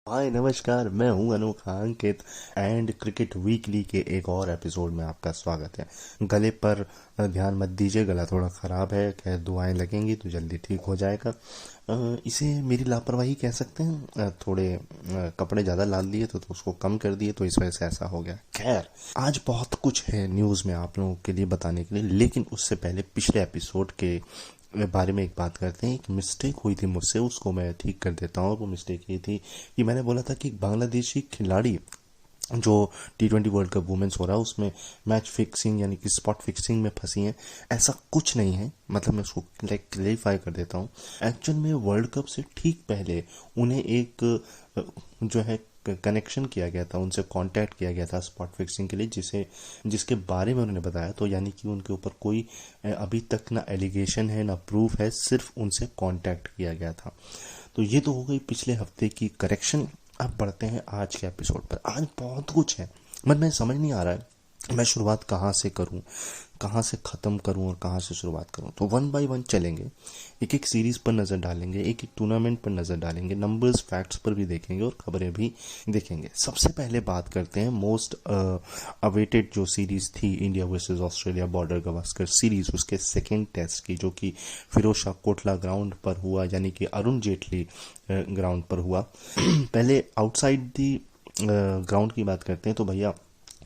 हाय नमस्कार, मैं हूं अनोखा अंकित एंड क्रिकेट वीकली के एक और एपिसोड में आपका स्वागत है। गले पर ध्यान मत दीजिए, गला थोड़ा ख़राब है, खैर दुआएं लगेंगी तो जल्दी ठीक हो जाएगा। इसे मेरी लापरवाही कह सकते हैं। थोड़े कपड़े ज़्यादा डाल दिए तो उसको कम कर दिए तो इस वजह से ऐसा हो गया। खैर, आज बहुत कुछ है न्यूज़ में आप लोगों के लिए बताने के लिए, लेकिन उससे पहले पिछले एपिसोड के बारे में एक बात करते हैं। एक मिस्टेक हुई थी मुझसे, उसको मैं ठीक कर देता हूँ। वो मिस्टेक ये थी कि मैंने बोला था कि एक बांग्लादेशी खिलाड़ी जो T20 वर्ल्ड कप वुमेन्स हो रहा है उसमें मैच फिक्सिंग यानी कि स्पॉट फिक्सिंग में फंसी हैं। ऐसा कुछ नहीं है, मतलब मैं उसको क्लेरिफाई कर देता हूँ। एक्चुअल में वर्ल्ड कप से ठीक पहले उन्हें एक जो है कनेक्शन किया गया था, उनसे कांटेक्ट किया गया था स्पॉट फिक्सिंग के लिए, जिसके बारे में उन्होंने बताया। तो यानी कि उनके ऊपर कोई अभी तक ना एलिगेशन है ना प्रूफ है, सिर्फ उनसे कांटेक्ट किया गया था। तो ये तो हो गई पिछले हफ्ते की करेक्शन। अब बढ़ते हैं आज के एपिसोड पर। आज बहुत कुछ है, मन में समझ नहीं आ रहा है मैं शुरुआत कहाँ से करूँ, कहाँ से ख़त्म करूँ और कहाँ से शुरुआत करूँ। तो वन बाय वन चलेंगे, एक एक सीरीज़ पर नज़र डालेंगे, एक एक टूर्नामेंट पर नज़र डालेंगे, नंबर्स फैक्ट्स पर भी देखेंगे और खबरें भी देखेंगे। सबसे पहले बात करते हैं मोस्ट अवेटेड जो सीरीज़ थी, India versus Australia border Gavaskar series, उसके सेकेंड टेस्ट की, जो कि फिरोज शाह कोटला ग्राउंड पर हुआ, यानी कि अरुण जेटली ग्राउंड पर हुआ। पहले आउटसाइड दी ग्राउंड की बात करते हैं तो भैया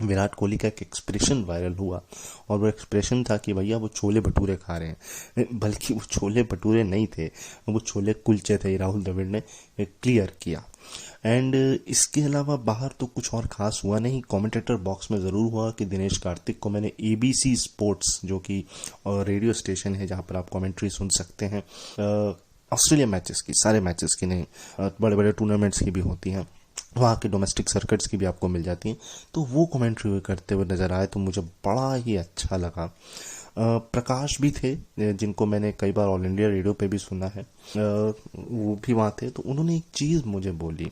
विराट कोहली का एक एक्सप्रेशन वायरल हुआ, और वो एक्सप्रेशन था कि भैया वो छोले भटूरे खा रहे हैं। बल्कि वो छोले भटूरे नहीं थे, वो छोले कुलचे थे, राहुल द्रविड़ ने क्लियर किया। एंड इसके अलावा बाहर तो कुछ और खास हुआ नहीं। कमेंटेटर बॉक्स में ज़रूर हुआ कि दिनेश कार्तिक को मैंने ABC स्पोर्ट्स, जो कि रेडियो स्टेशन है जहाँ पर आप कमेंट्री सुन सकते हैं ऑस्ट्रेलिया मैचेस की, सारे मैचेस की नहीं, बड़े बड़े टूर्नामेंट्स की भी होती हैं, वहाँ के डोमेस्टिक सर्किट्स की भी आपको मिल जाती हैं। तो वो कमेंट्री करते हुए नज़र आए तो मुझे बड़ा ही अच्छा लगा। प्रकाश भी थे, जिनको मैंने कई बार ऑल इंडिया रेडियो पे भी सुना है, वो भी वहाँ थे। तो उन्होंने एक चीज़ मुझे बोली,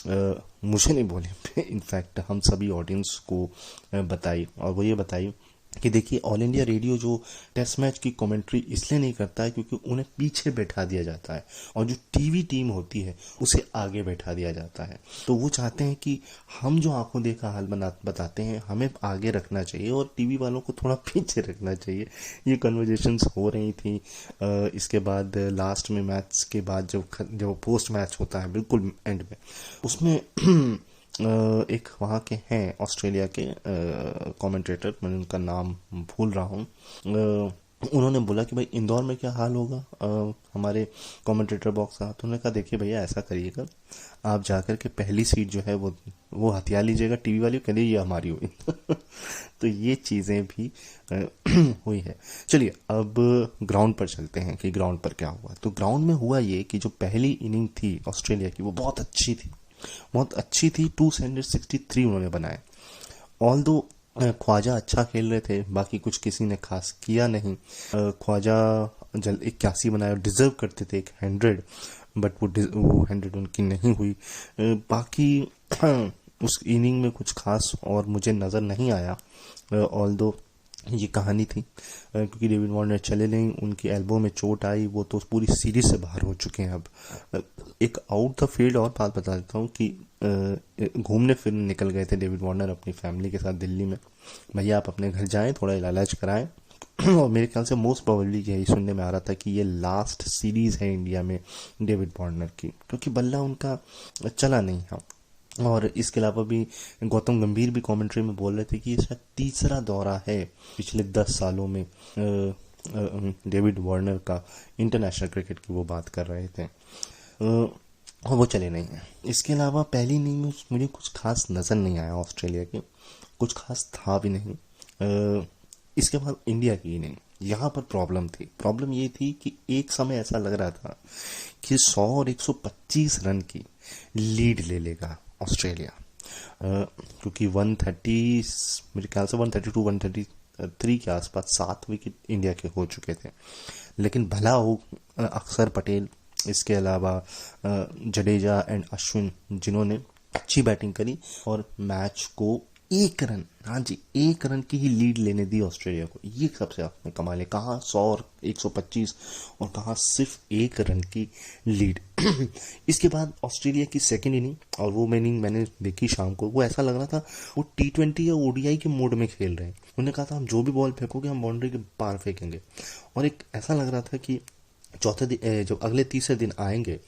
मुझे नहीं बोली इनफैक्ट हम सभी ऑडियंस को बताई, और वो ये बताई कि देखिए, ऑल इंडिया रेडियो जो टेस्ट मैच की कमेंट्री इसलिए नहीं करता है क्योंकि उन्हें पीछे बैठा दिया जाता है, और जो टीवी टीम होती है उसे आगे बैठा दिया जाता है। तो वो चाहते हैं कि हम जो आंखों देखा हाल बताते हैं, हमें आगे रखना चाहिए और टीवी वालों को थोड़ा पीछे रखना चाहिए। ये कन्वर्जेशंस हो रही थी। इसके बाद लास्ट में मैच के बाद जब पोस्ट मैच होता है बिल्कुल एंड में, उसमें एक वहाँ के हैं ऑस्ट्रेलिया के कमेंटेटर, मैं उनका नाम भूल रहा हूँ, उन्होंने बोला कि भाई इंदौर में क्या हाल होगा हमारे कमेंटेटर बॉक्स का। तो उन्होंने कहा देखिए भैया, ऐसा करिएगा, आप जाकर के पहली सीट जो है वो हथिया लीजिएगा, टीवी वाली कह लीजिए ये हमारी हुई। तो ये चीज़ें भी हुई है। चलिए अब ग्राउंड पर चलते हैं कि ग्राउंड पर क्या हुआ। तो ग्राउंड में हुआ ये कि जो पहली इनिंग थी ऑस्ट्रेलिया की, वो बहुत अच्छी थी, बहुत अच्छी थी। 263 उन्होंने बनाए। ऑल दो ख्वाजा अच्छा खेल रहे थे, बाकी कुछ किसी ने खास किया नहीं। ख्वाजा जल 81 बनाए, डिजर्व करते थे एक 100, बट वो 100 उनकी नहीं हुई। बाकी उस इनिंग में कुछ खास और मुझे नज़र नहीं आया। ऑल दो ये कहानी थी, क्योंकि डेविड वार्नर चले नहीं, उनकी एल्बो में चोट आई, वो तो पूरी सीरीज से बाहर हो चुके हैं अब। एक आउट द फील्ड और बात बता देता हूँ कि घूमने फिरने निकल गए थे डेविड वार्नर अपनी फैमिली के साथ दिल्ली में। भैया आप अपने घर जाएं, थोड़ा इलाज कराएं। और मेरे ख्याल से मोस्ट प्रोबेबली यही सुनने में आ रहा था कि ये लास्ट सीरीज है इंडिया में डेविड वार्नर की, क्योंकि बल्ला उनका चला नहीं है। और इसके अलावा भी गौतम गंभीर भी कमेंट्री में बोल रहे थे कि ये शायद तीसरा दौरा है पिछले 10 सालों में डेविड वार्नर का इंटरनेशनल क्रिकेट की, वो बात कर रहे थे। और वो चले नहीं हैं। इसके अलावा पहली इनिंग में मुझे कुछ खास नज़र नहीं आया ऑस्ट्रेलिया के, कुछ खास था भी नहीं। इसके बाद इंडिया की इनिंग, यहाँ पर प्रॉब्लम थी। प्रॉब्लम ये थी कि एक समय ऐसा लग रहा था कि 100 और 125 रन की लीड ले लेगा ऑस्ट्रेलिया, क्योंकि 130, मेरे ख्याल से 132 133 के आसपास 7 विकेट इंडिया के हो चुके थे। लेकिन भला हो अक्षर पटेल, इसके अलावा जडेजा एंड अश्विन, जिन्होंने अच्छी बैटिंग करी और मैच को एक रन, हाँ जी, एक रन की ही लीड लेने दी ऑस्ट्रेलिया को। ये सबसे आपने कमाल है, कहाँ 100 और 125 और कहाँ सिर्फ एक रन की लीड। इसके बाद ऑस्ट्रेलिया की सेकेंड इनिंग, और वो इनिंग मैंने देखी शाम को, वो ऐसा लग रहा था वो T20 या ODI के मोड में खेल रहे हैं। उन्होंने कहा था हम जो भी बॉल फेंकोगे हम बाउंड्री के पार फेंकेंगे। और एक ऐसा लग रहा था कि चौथे दिन, जब अगले तीसरे दिन आएंगे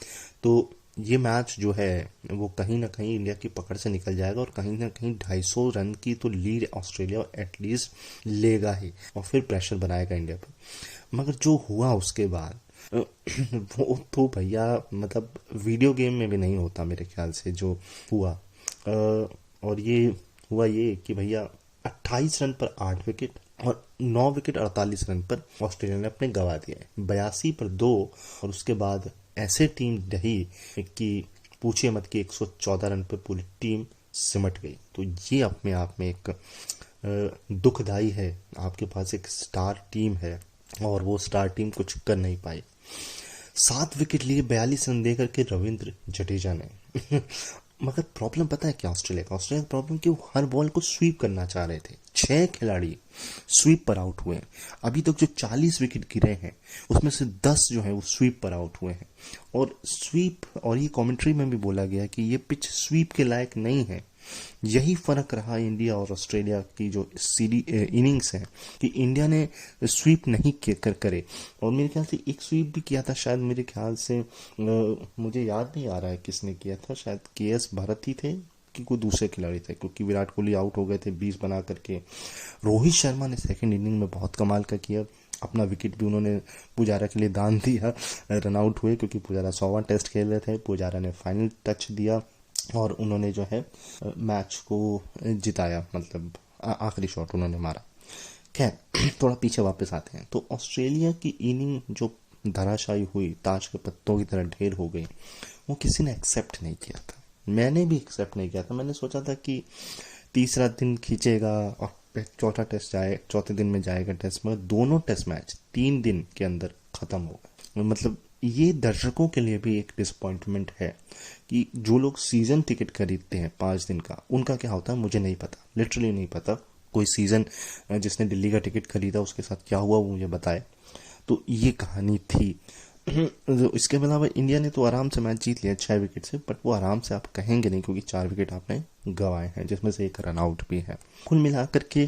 तो ये मैच जो है वो कहीं ना कहीं इंडिया की पकड़ से निकल जाएगा, और कहीं ना कहीं 250 रन की तो लीड ऑस्ट्रेलिया एटलीस्ट लेगा ही, और फिर प्रेशर बनाएगा इंडिया पर। मगर जो हुआ उसके बाद वो तो भैया मतलब वीडियो गेम में भी नहीं होता मेरे ख्याल से जो हुआ। और ये हुआ ये कि भैया 28 रन पर 8 विकेट और 9 विकेट 48 रन पर ऑस्ट्रेलिया ने अपने गंवा दिए, 82 पर 2। और उसके बाद ऐसे टीम रही कि पूछिए मत कि 114 रन पर पूरी टीम सिमट गई। तो ये अपने आप में एक दुखदाई है। आपके पास एक स्टार टीम है और वो स्टार टीम कुछ कर नहीं पाई। 7 विकेट लिए 42 रन दे करके रविंद्र जडेजा ने। मगर प्रॉब्लम पता है क्या ऑस्ट्रेलिया का प्रॉब्लम कि वो हर बॉल को स्वीप करना चाह रहे थे। 6 खिलाड़ी स्वीप पर आउट हुए हैं। अभी तक जो 40 विकेट गिरे हैं उसमें से 10 जो है वो स्वीप पर आउट हुए हैं। और स्वीप, और ये कमेंट्री में भी बोला गया कि ये पिच स्वीप के लायक नहीं है। यही फर्क रहा इंडिया और ऑस्ट्रेलिया की जो इनिंग्स है कि इंडिया ने स्वीप नहीं करे, और मेरे ख्याल से एक स्वीप भी किया था शायद, मेरे ख्याल से मुझे याद नहीं आ रहा है किसने किया था, शायद KS भारती थे कि कोई दूसरे खिलाड़ी थे, क्योंकि विराट कोहली आउट हो गए थे 20 बना करके। रोहित शर्मा ने सेकंड इनिंग में बहुत कमाल का किया, अपना विकेट भी उन्होंने पुजारा के लिए दान दिया, रन आउट हुए क्योंकि पुजारा 100वां टेस्ट खेल रहे थे। पुजारा ने फाइनल टच दिया और उन्होंने जो है मैच को जिताया, मतलब आखिरी शॉट उन्होंने मारा। खैर थोड़ा पीछे वापस आते हैं तो ऑस्ट्रेलिया की इनिंग जो धराशायी हुई, ताश के पत्तों की तरह ढेर हो गई, वो किसी ने एक्सेप्ट नहीं किया था। मैंने भी एक्सेप्ट नहीं किया था। मैंने सोचा था कि तीसरा दिन खींचेगा और चौथा टेस्ट जाए, चौथे दिन में जाएगा टेस्ट, मगर दोनों टेस्ट मैच 3 दिन के अंदर खत्म हो गए। मतलब ये दर्शकों के लिए भी एक डिसअपॉइंटमेंट है कि जो लोग सीजन टिकट खरीदते हैं 5 दिन का, उनका क्या होता है मुझे नहीं पता, लिटरली नहीं पता। कोई सीजन जिसने दिल्ली का टिकट खरीदा उसके साथ क्या हुआ वो मुझे बताए। तो ये कहानी थी। इसके अलावा इंडिया ने तो आराम से मैच जीत लिया 6 विकेट से, बट वो आराम से आप कहेंगे नहीं क्योंकि 4 विकेट आपने गंवाए हैं, जिसमें से 1 रन आउट भी है। कुल मिलाकर के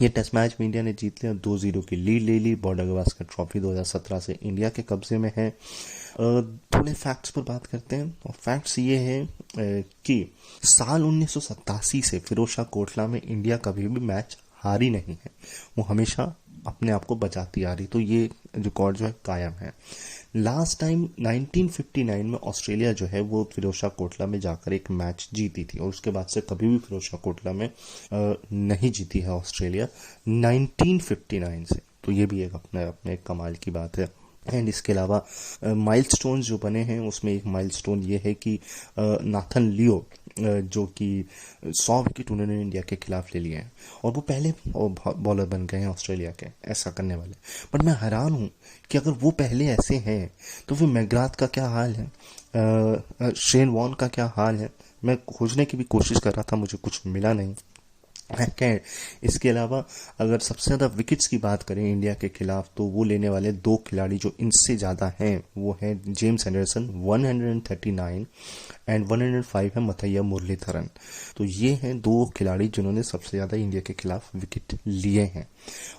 ये टेस्ट मैच में इंडिया ने जीत लिया, 2-0 की लीड ले ली। बॉर्डर गवास्कर ट्रॉफी 2017 से इंडिया के कब्जे में है। थोड़े फैक्ट्स पर बात करते हैं, और फैक्ट्स ये है कि साल 1987 से फिरोजशाह कोटला में इंडिया कभी भी मैच हारी नहीं है, वो हमेशा अपने आप को बचाती आ रही। तो ये रिकॉर्ड जो है कायम है। लास्ट टाइम 1959 में ऑस्ट्रेलिया जो है वो फिरोजशाह कोटला में जाकर एक मैच जीती थी, और उसके बाद से कभी भी फिरोजशाह कोटला में नहीं जीती है ऑस्ट्रेलिया 1959 से। तो ये भी एक अपने एक कमाल की बात है। एंड इसके अलावा माइलस्टोन्स जो बने हैं उसमें एक माइलस्टोन ये है कि नाथन लियो जो कि 100 विकेट उन्होंने इंडिया के खिलाफ ले लिए हैं, और वो पहले बॉलर बन गए हैं ऑस्ट्रेलिया के ऐसा करने वाले। बट मैं हैरान हूँ कि अगर वो पहले ऐसे हैं तो फिर मैकग्राथ का क्या हाल है, शेन वॉर्न का क्या हाल है। मैं खोजने की भी कोशिश कर रहा था, मुझे कुछ मिला नहीं। खैर इसके अलावा अगर सबसे ज़्यादा विकेट्स की बात करें इंडिया के खिलाफ तो वो लेने वाले 2 खिलाड़ी जो इनसे ज़्यादा हैं वो है जेम्स एंडरसन 139 एंड 105 है मथैया मुरलीधरन। तो ये हैं 2 खिलाड़ी जिन्होंने सबसे ज़्यादा इंडिया के खिलाफ विकेट लिए हैं।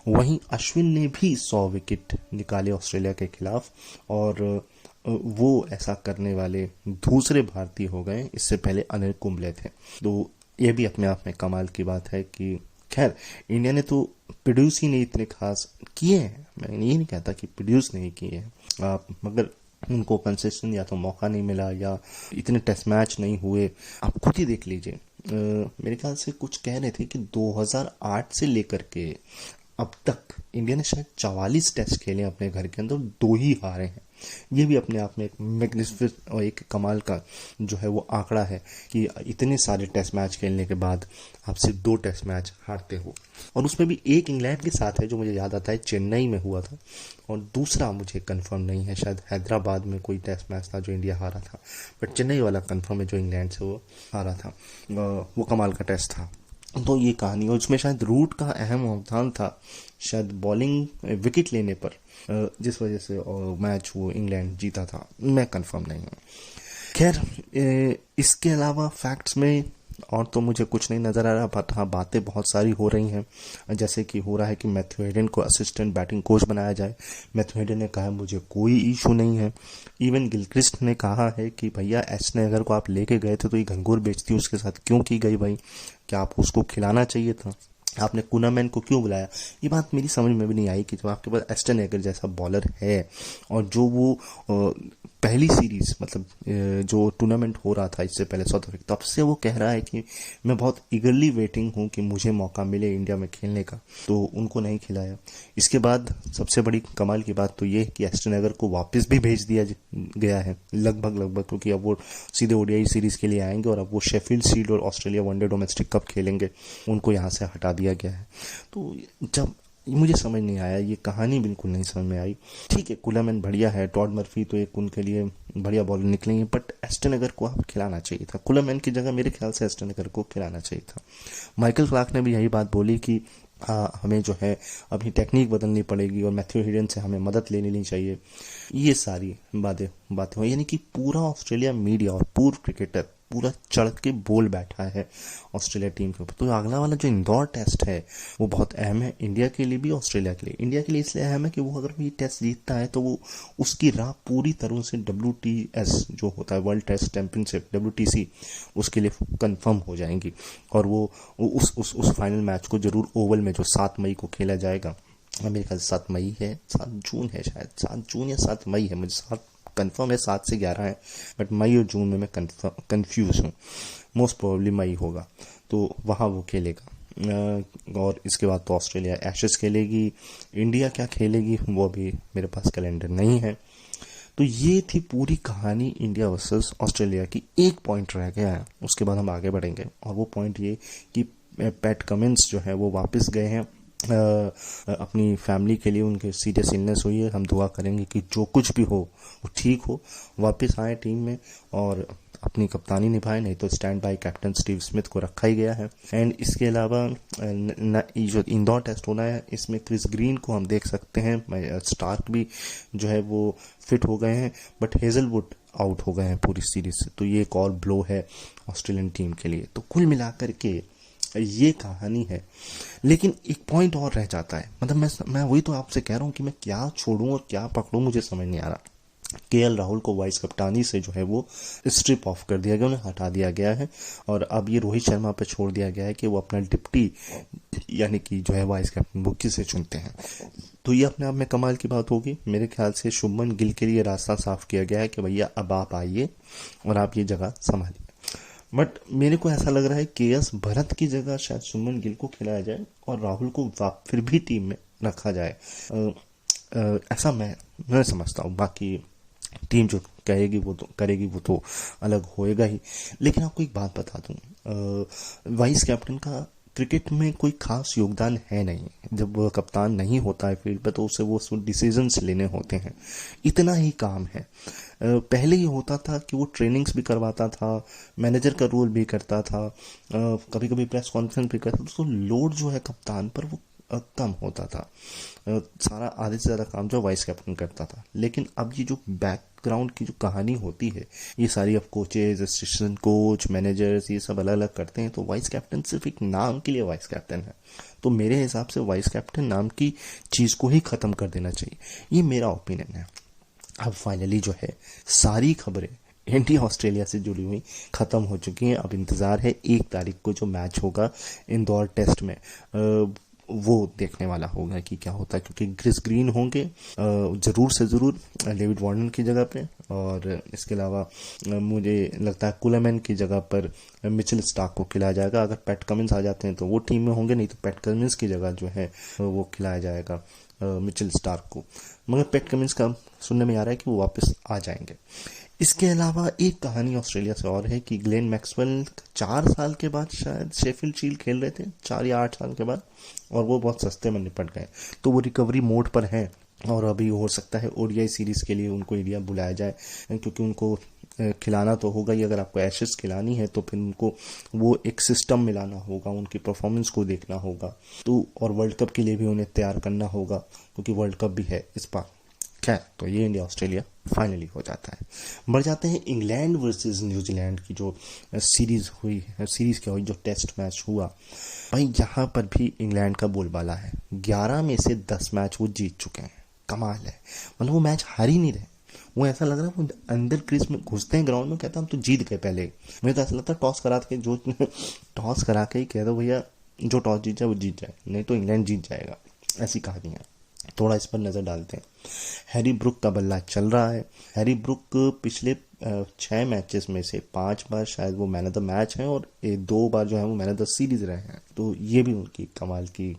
वहीं अश्विन ने भी 100 विकेट निकाले ऑस्ट्रेलिया के खिलाफ, और वो ऐसा करने वाले दूसरे भारतीय हो गए। इससे पहले अनिल कुंबले थे। तो ये भी अपने आप में कमाल की बात है कि खैर इंडिया ने तो प्रोड्यूस ही नहीं इतने खास किए हैं। मैं ये नहीं कहता कि प्रोड्यूस नहीं किए हैं, मगर उनको कंसिस्टेंट या तो मौका नहीं मिला या इतने टेस्ट मैच नहीं हुए। आप खुद ही देख लीजिए, मेरे ख्याल से कुछ कह रहे थे कि 2008 से लेकर के अब तक इंडिया ने शायद 44 टेस्ट खेले अपने घर के अंदर, 2 ही हारे हैं। ये भी अपने आप में एक मैग्निफिसेंट और एक कमाल का जो है वो आंकड़ा है कि इतने सारे टेस्ट मैच खेलने के बाद आप सिर्फ 2 टेस्ट मैच हारते हो, और उसमें भी एक इंग्लैंड के साथ है जो मुझे याद आता है चेन्नई में हुआ था, और दूसरा मुझे कंफर्म नहीं है, शायद हैदराबाद में कोई टेस्ट मैच था जो इंडिया हारा था, बट चेन्नई वाला कंफर्म है जो इंग्लैंड से वो हारा था। वो कमाल का टेस्ट था। तो ये कहानी, और उसमें शायद रूट का अहम योगदान था, शायद बॉलिंग विकेट लेने पर, जिस वजह से मैच वो इंग्लैंड जीता था। मैं कंफर्म नहीं हूँ। खैर, इसके अलावा फैक्ट्स में और तो मुझे कुछ नहीं नज़र आ रहा, बट हाँ, बातें बहुत सारी हो रही हैं। जैसे कि हो रहा है कि मैथ्यू हेडन को असिस्टेंट बैटिंग कोच बनाया जाए। मैथ्यू हेडन ने कहा है मुझे कोई इशू नहीं है। इवन गिलक्रिस्ट ने कहा है कि भैया एस ने अगर को आप लेके गए थे तो ये घंघोर बेइज्जती उसके साथ क्यों की गई भाई, क्या आपको उसको खिलाना चाहिए था, आपने कुनामैन को क्यों बुलाया। ये बात मेरी समझ में भी नहीं आई कि जब आपके पास एस्टन एगर जैसा बॉलर है और जो वो पहली सीरीज मतलब जो टूर्नामेंट हो रहा था इससे पहले साउथ अफ्रीका, तब से वो कह रहा है कि मैं बहुत ईगरली वेटिंग हूँ कि मुझे मौका मिले इंडिया में खेलने का, तो उनको नहीं खिलाया। इसके बाद सबसे बड़ी कमाल की बात तो ये है कि एस्टन एगर को वापस भी भेज दिया गया है लगभग, क्योंकि अब वो सीधे ओडीआई सीरीज के लिए आएंगे और अब वो शेफील्ड शील्ड और ऑस्ट्रेलिया वनडे डोमेस्टिक कप खेलेंगे, उनको यहाँ से हटा दिया गया है। तो जब मुझे समझ नहीं आया, ये कहानी बिल्कुल नहीं समझ में आई। ठीक है, कुलामैन बढ़िया है, टॉड मर्फी तो एक उनके लिए बढ़िया बॉलर निकलेंगे, बट एस्टन एगर को आप खिलाना चाहिए था। कुलामैन की जगह मेरे ख्याल से एस्टन एगर को खिलाना चाहिए था। माइकल क्लार्क ने भी यही बात बोली कि हाँ, हमें जो है अपनी टेक्निक बदलनी पड़ेगी और मैथ्यू हेडन से हमें मदद ले लेनी चाहिए। ये सारी बातें हुई, यानी कि पूरा ऑस्ट्रेलिया मीडिया और पूर्व क्रिकेटर पूरा चढ़ के बोल बैठा है ऑस्ट्रेलिया टीम के ऊपर। तो अगला वाला जो इंदौर टेस्ट है वो बहुत अहम है इंडिया के लिए भी, ऑस्ट्रेलिया के लिए। इंडिया के लिए इसलिए अहम है कि वो अगर ये टेस्ट जीतता है तो वो उसकी राह पूरी तरह से WTS जो होता है वर्ल्ड टेस्ट चैंपियनशिप WTC, उसके लिए कंफर्म हो जाएंगी और वो उस फाइनल मैच को जरूर ओवल में जो 7 मई को खेला जाएगा, मेरे ख्याल 7 मई है, 7 जून है शायद, 7 जून या 7 मई है, मुझे 7 कंफर्म है, 7 से 11 है, बट मई और जून में मैं कंफ्यूज हूँ। मोस्ट प्रोबेबली मई होगा, तो वहाँ वो खेलेगा। और इसके बाद तो ऑस्ट्रेलिया एशेस खेलेगी। इंडिया क्या खेलेगी वो भी मेरे पास कैलेंडर नहीं है। तो ये थी पूरी कहानी इंडिया वर्सेस ऑस्ट्रेलिया की। एक पॉइंट रह गया है, उसके बाद हम आगे बढ़ेंगे, और वो पॉइंट ये कि पैट कमिंस जो है वो वापस गए हैं अपनी फैमिली के लिए। उनके सीरियस इलनेस हुई है, हम दुआ करेंगे कि जो कुछ भी हो वो ठीक हो, वापस आए टीम में और अपनी कप्तानी निभाए, नहीं तो stand by captain Steve Smith को रखा ही गया है। एंड इसके अलावा जो इंदौर टेस्ट होना है इसमें क्रिस ग्रीन को हम देख सकते हैं, स्टार्क भी जो है वो फिट हो गए हैं, बट हेजलवुड आउट हो गए हैं पूरी सीरीज से, तो ये एक और ब्लो है ऑस्ट्रेलियन टीम के लिए। तो कुल मिलाकर के ये कहानी है, लेकिन एक पॉइंट और रह जाता है। मतलब मैं वही तो आपसे कह रहा हूँ कि मैं क्या छोड़ूं और क्या पकड़ूं, मुझे समझ नहीं आ रहा। केएल राहुल को वाइस कप्तानी से जो है वो स्ट्रिप ऑफ कर दिया गया, उन्हें हटा दिया गया है, और अब ये रोहित शर्मा पे छोड़ दिया गया है कि वो अपना डिप्टी यानी कि जो है वाइस कैप्टन वो किसे चुनते हैं। तो ये अपने आप में कमाल की बात होगी। मेरे ख्याल से शुभमन गिल के लिए रास्ता साफ किया गया है कि भैया अब आप आइए और आप ये जगह संभालिए। बट मेरे को ऐसा लग रहा है KS भरत की जगह शायद शुभमन गिल को खिलाया जाए और राहुल को फिर भी टीम में रखा जाए। ऐसा मैं समझता हूँ। बाकी टीम जो कहेगी वो तो करेगी, वो तो अलग होएगा ही। लेकिन आपको एक बात बता दूं, वाइस कैप्टन का क्रिकेट में कोई खास योगदान है नहीं। जब वह कप्तान नहीं होता है फील्ड पे तो उसे वो डिसीजंस लेने होते हैं, इतना ही काम है। पहले ये होता था कि वो ट्रेनिंग्स भी करवाता था, मैनेजर का रोल भी करता था, कभी कभी प्रेस कॉन्फ्रेंस भी करता था, तो लोड जो है कप्तान पर वो कम होता था। सारा आधे से ज़्यादा काम जो वाइस कैप्टन करता था। लेकिन अब ये जो बैकग्राउंड की जो कहानी होती है, ये सारी अब कोचेज, असिस्टेंट कोच, मैनेजर्स, ये सब अलग अलग करते हैं, तो वाइस कैप्टन सिर्फ एक नाम के लिए वाइस कैप्टन है। तो मेरे हिसाब से वाइस कैप्टन नाम की चीज़ को ही ख़त्म कर देना चाहिए, ये मेरा ओपिनियन है। अब फाइनली जो है सारी खबरें इंडिया ऑस्ट्रेलिया से जुड़ी हुई ख़त्म हो चुकी हैं। अब इंतज़ार है 1 तारीख को जो मैच होगा इंदौर टेस्ट में, वो देखने वाला होगा कि क्या होता है, क्योंकि क्रिस ग्रीन होंगे ज़रूर से ज़रूर डेविड वार्नर की जगह पे, और इसके अलावा मुझे लगता है कुलामैन की जगह पर मिचेल स्टार्क को खिलाया जाएगा। अगर पैट कमिंस आ जाते हैं तो वो टीम में होंगे, नहीं तो पैट कमिंस की जगह जो है वो खिलाया जाएगा मिचेल स्टार्क को। मगर पैट कमिंस का सुनने में आ रहा है कि वो वापस आ जाएंगे। इसके अलावा एक कहानी ऑस्ट्रेलिया से और है कि ग्लेन मैक्सवेल 4 साल के बाद शायद शेफील्ड शील्ड खेल रहे थे, 4 या 8 साल के बाद, और वो बहुत सस्ते में निपट गए, तो वो रिकवरी मोड पर है और अभी हो सकता है ODI सीरीज के लिए उनको इंडिया बुलाया जाए, क्योंकि उनको खिलाना तो होगा ही, अगर आपको एशेस खिलानी है तो फिर उनको वो एक सिस्टम में लाना होगा, उनकी परफॉर्मेंस को देखना होगा, तो और वर्ल्ड कप के लिए भी उन्हें तैयार करना होगा क्योंकि वर्ल्ड कप भी है इस बार। खैर, तो ये इंडिया ऑस्ट्रेलिया फाइनली हो जाता है। बढ़ जाते हैं इंग्लैंड वर्सेस न्यूजीलैंड की जो सीरीज हुई है, सीरीज क्या हुई, जो टेस्ट मैच हुआ भाई, यहाँ पर भी इंग्लैंड का बोलबाला है। 11 में से 10 मैच वो जीत चुके हैं। कमाल है, मतलब वो मैच हार ही नहीं रहे। वो ऐसा लग रहा है वो अंदर क्रीज में घुसते हैं ग्राउंड में, कहता हम तो जीत गए पहले। मुझे तो ऐसा लगता है टॉस करा के, जो टॉस करा के ही कह दो भैया जो टॉस जीत जाए वो जीत जाए, नहीं तो इंग्लैंड जीत जाएगा, ऐसी कहानी है। थोड़ा इस पर नज़र डालते हैं। हैरी ब्रुक का बल्ला चल रहा है। हैरी ब्रुक पिछले 6 मैचेस में से 5 बार शायद वो मैन ऑफ द मैच हैं और 2 बार जो है वो मैन ऑफ द सीरीज रहे हैं। तो ये भी उनकी कमाल की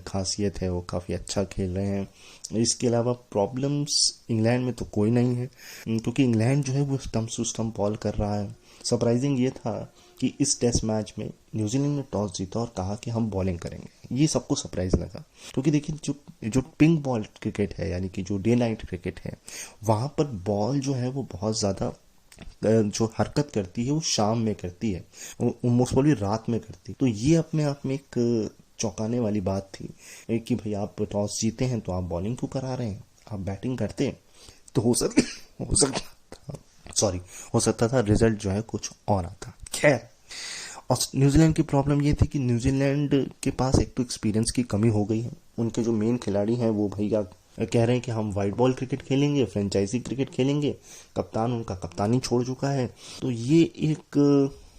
खासियत है, वो काफ़ी अच्छा खेल रहे हैं। इसके अलावा प्रॉब्लम्स इंग्लैंड में तो कोई नहीं है, क्योंकि इंग्लैंड जो है वो स्टम्प टू स्टम्प बॉल कर रहा है। सरप्राइजिंग ये था कि इस टेस्ट मैच में न्यूजीलैंड ने टॉस जीता और कहा कि हम बॉलिंग करेंगे। ये सबको सरप्राइज लगा, क्योंकि देखिए जो पिंक बॉल क्रिकेट है, यानी कि जो डे नाइट क्रिकेट है, वहाँ पर बॉल जो है वो बहुत ज़्यादा जो हरकत करती है वो शाम में करती है, मोस्ट प्रॉब्ली रात में करती है। तो ये अपने आप में एक चौंकाने वाली बात थी कि भाई आप टॉस जीते हैं तो आप बॉलिंग क्यों करा रहे हैं, आप बैटिंग करते हैं तो हो सकता था रिजल्ट जो है कुछ और आता। खैर, और न्यूजीलैंड की प्रॉब्लम ये थी कि न्यूजीलैंड के पास एक तो एक्सपीरियंस की कमी हो गई है। उनके जो मेन खिलाड़ी हैं वो भैया कह रहे हैं कि हम वाइट बॉल क्रिकेट खेलेंगे, फ्रेंचाइजी क्रिकेट खेलेंगे। कप्तान उनका कप्तानी छोड़ चुका है। तो ये एक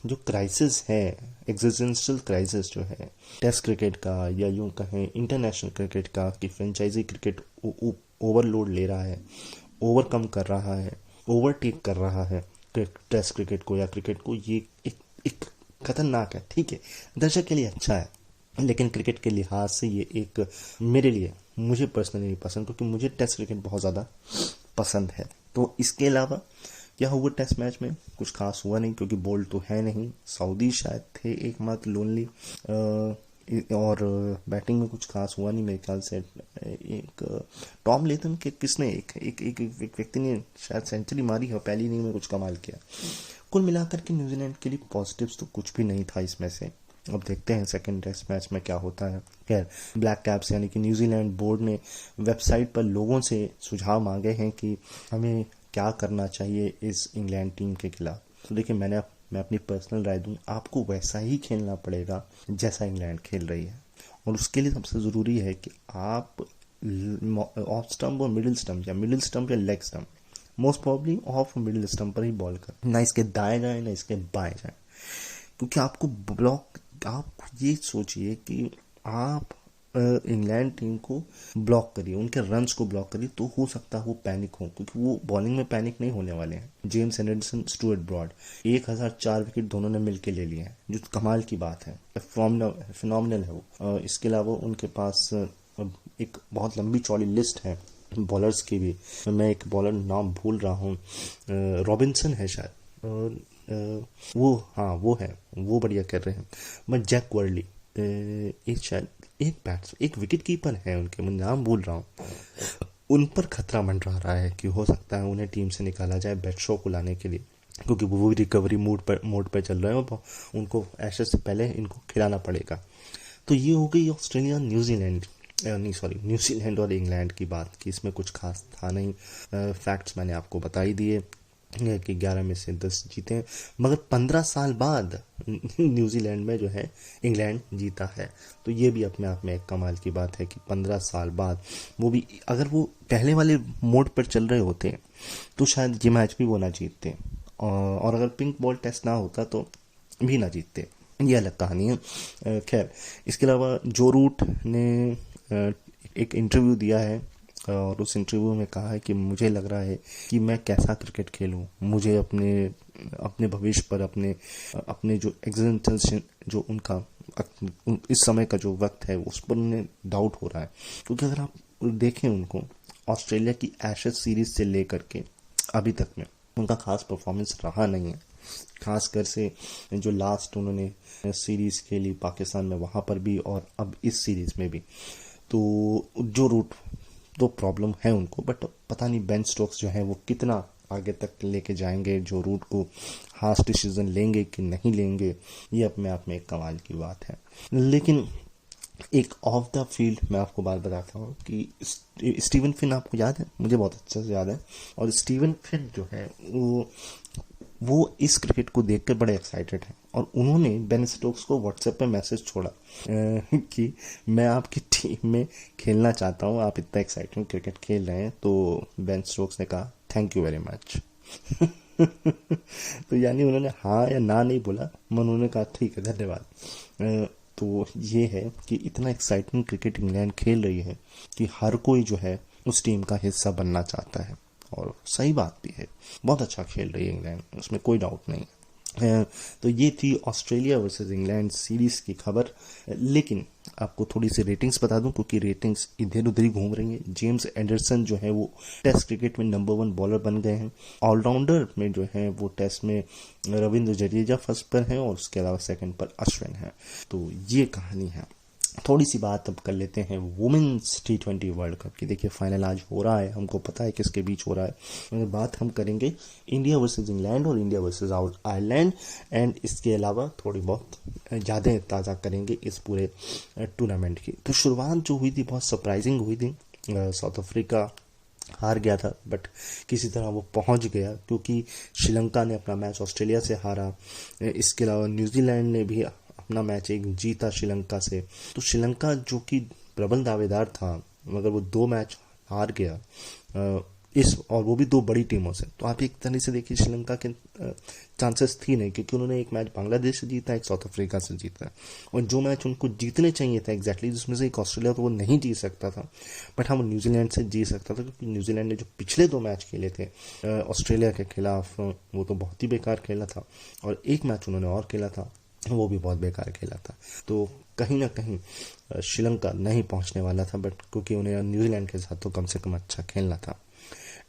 जो क्राइसिस है, एग्जिस्टेंशियल क्राइसिस जो है टेस्ट क्रिकेट का, या यूं कहें इंटरनेशनल क्रिकेट का, कि फ्रेंचाइजी क्रिकेट ओवरलोड ले रहा है, ओवरकम कर रहा है, ओवरटेक कर रहा है टेस्ट क्रिकेट को या क्रिकेट को। ये एक खतरनाक है। ठीक है, दर्शक के लिए अच्छा है, लेकिन क्रिकेट के लिहाज से ये एक, मेरे लिए, मुझे पर्सनली नहीं पसंद, क्योंकि मुझे टेस्ट क्रिकेट बहुत ज़्यादा पसंद है। तो इसके अलावा क्या हुआ टेस्ट मैच में, कुछ खास हुआ नहीं, क्योंकि बोल्ट तो है नहीं, सऊदी शायद थे एकमात्र लोनली, और बैटिंग में कुछ खास हुआ नहीं मेरे ख्याल से। एक टॉम लेथम के किसने एक व्यक्ति ने शायद सेंचुरी मारी है, पहली इनिंग में कुछ कमाल किया। कुल मिलाकर के न्यूजीलैंड के लिए पॉजिटिव्स तो कुछ भी नहीं था इसमें से। अब देखते हैं सेकंड टेस्ट मैच में क्या होता है। खैर, ब्लैक कैप्स यानी कि न्यूजीलैंड बोर्ड ने वेबसाइट पर लोगों से सुझाव मांगे हैं कि हमें क्या करना चाहिए इस इंग्लैंड टीम के खिलाफ। तो देखिए, मैं अपनी पर्सनल राय दूं, आपको वैसा ही खेलना पड़ेगा जैसा इंग्लैंड खेल रही है, और उसके लिए सबसे ज़रूरी है कि आप ऑफ स्टंप और मिडिल स्टंप या leg stump, most probably of middle stump पर ही बॉल कर, ना इसके दाएं जाए ना इसके बाएं जाए, क्योंकि आपको ब्लॉक, आप ये सोचिए कि आप इंग्लैंड टीम को ब्लॉक करिए, उनके रन्स को ब्लॉक करिए, तो हो सकता है वो पैनिक हो, क्योंकि वो बॉलिंग में पैनिक नहीं होने वाले हैं। James Anderson, Stuart Broad 1004 wicket दोनों ने मिलकर ले लिए हैं, जो कमाल की बात है, फिनोमिनल है वो। इसके अलावा उनके पास एक बहुत लंबी चौड़ी लिस्ट है बॉलर्स की भी। मैं एक बॉलर नाम भूल रहा हूँ, रॉबिन्सन है शायद, वो है, वो बढ़िया कर रहे हैं। मैं जैक वर्ली, एक विकेट कीपर है उनके, मैं नाम भूल रहा हूँ, उन पर खतरा मंडरा रहा है कि हो सकता है उन्हें टीम से निकाला जाए बेटशॉ को लाने के लिए, क्योंकि वो भी रिकवरी मोड पर चल रहे हैं और उनको एशेज से पहले इनको खिलाना पड़ेगा। तो ये हो गई ऑस्ट्रेलिया न्यूजीलैंड और इंग्लैंड की बात, कि इसमें कुछ खास था नहीं। फैक्ट्स मैंने आपको बता ही दिए कि 11 में से 10 जीते, मगर 15 साल बाद न्यूजीलैंड में जो है इंग्लैंड जीता है। तो ये भी अपने आप में एक कमाल की बात है कि 15 साल बाद, वो भी अगर वो पहले वाले मोड पर चल रहे होते तो शायद ये मैच भी वो ना जीतते, और अगर पिंक बॉल टेस्ट ना होता तो भी ना जीतते। ये अलग कहानी है। खैर, इसके अलावा जो रूट ने एक इंटरव्यू दिया है, और उस इंटरव्यू में कहा है कि मुझे लग रहा है कि मैं कैसा क्रिकेट खेलूं, मुझे अपने भविष्य पर, अपने जो एग्जिस्टेंस, जो उनका इस समय का जो वक्त है उस पर उन्हें डाउट हो रहा है। क्योंकि अगर आप देखें उनको, ऑस्ट्रेलिया की एशेज सीरीज से लेकर के अभी तक में उनका खास परफॉर्मेंस रहा नहीं है। खासकर से जो लास्ट उन्होंने सीरीज खेली पाकिस्तान में, वहाँ पर भी, और अब इस सीरीज में भी, तो जो रूट तो प्रॉब्लम है उनको, बट पता नहीं बेन स्टोक्स जो है वो कितना आगे तक लेके जाएंगे, जो रूट को हार्श डिसीजन लेंगे कि नहीं लेंगे, ये अपने आप में एक कमाल की बात है। लेकिन एक ऑफ द फील्ड मैं आपको बात बताता हूँ कि स्टीवन फिन आपको याद है, मुझे बहुत अच्छे से याद है। और स्टीवन फिन जो है वो इस क्रिकेट को देखकर बड़े एक्साइटेड हैं और उन्होंने बेन स्टोक्स को व्हाट्सएप पे मैसेज छोड़ा कि मैं आपकी टीम में खेलना चाहता हूँ, आप इतना एक्साइटिंग क्रिकेट खेल रहे हैं। तो बेन स्टोक्स ने कहा थैंक यू वेरी मच। तो यानी उन्होंने हाँ या ना नहीं बोला, उन्होंने कहा ठीक है धन्यवाद। तो ये है कि इतना एक्साइटिंग क्रिकेट इंग्लैंड खेल रही है कि हर कोई जो है उस टीम का हिस्सा बनना चाहता है, और सही बात भी है, बहुत अच्छा खेल रही है इंग्लैंड, उसमें कोई डाउट नहीं है। तो ये थी ऑस्ट्रेलिया वर्सेस इंग्लैंड सीरीज की खबर। लेकिन आपको थोड़ी सी रेटिंग्स बता दूं, क्योंकि रेटिंग्स इधर उधर ही घूम रही हैं। जेम्स एंडरसन जो है वो टेस्ट क्रिकेट में नंबर 1 बॉलर बन गए हैं। ऑलराउंडर में जो है वो टेस्ट में रविंद्र जडेजा फर्स्ट पर है और उसके अलावा सेकंड पर अश्विन है। तो ये कहानी है। थोड़ी सी बात अब कर लेते हैं वुमेन्स T20 वर्ल्ड कप की। देखिए फाइनल आज हो रहा है, हमको पता है किसके बीच हो रहा है। बात हम करेंगे इंडिया वर्सेस इंग्लैंड और इंडिया वर्सेस आयरलैंड, एंड इसके अलावा थोड़ी बहुत ज़्यादा ताज़ा करेंगे इस पूरे टूर्नामेंट की। तो शुरुआत जो हुई थी बहुत सरप्राइजिंग हुई थी। साउथ अफ्रीका हार गया था, बट किसी तरह वो पहुंच गया, क्योंकि श्रीलंका ने अपना मैच ऑस्ट्रेलिया से हारा। इसके अलावा न्यूजीलैंड ने भी अपना मैच एक जीता श्रीलंका से। तो श्रीलंका जो कि प्रबल दावेदार था, मगर वो 2 मैच हार गया, और वो भी 2 बड़ी टीमों से। तो आप एक तरह से देखिए श्रीलंका के चांसेस थी नहीं, क्योंकि उन्होंने एक मैच बांग्लादेश से जीता, एक साउथ अफ्रीका से जीता, और जो मैच उनको जीतने चाहिए था एग्जैक्टली, जिसमें से एक ऑस्ट्रेलिया तो वो नहीं जीत सकता था, बट हाँ वो न्यूजीलैंड से जीत सकता था, क्योंकि न्यूजीलैंड ने जो पिछले 2 मैच खेले थे ऑस्ट्रेलिया के खिलाफ, वो तो बहुत ही बेकार खेला था, और एक मैच उन्होंने और खेला था, वो भी बहुत बेकार खेला था। तो कहीं ना कहीं श्रीलंका नहीं पहुंचने वाला था, बट क्योंकि उन्हें न्यूजीलैंड के साथ तो कम से कम अच्छा खेलना था।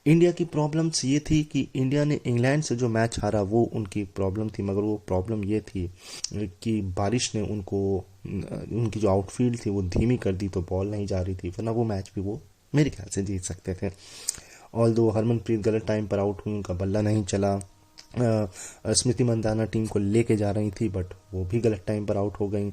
इंडिया की प्रॉब्लम्स ये थी कि इंडिया ने इंग्लैंड से जो मैच हारा वो उनकी प्रॉब्लम थी, मगर वो प्रॉब्लम ये थी कि बारिश ने उनकी जो आउटफील्ड थी वो धीमी कर दी, तो बॉल नहीं जा रही थी, वरना वो मैच भी वो मेरे ख्याल से जीत सकते थे। ऑल्दो हरमनप्रीत गलत टाइम पर आउट हुई, उनका बल्ला नहीं चला। स्मृति मंदाना टीम को लेके जा रही थी, बट वो भी गलत टाइम पर आउट हो गई।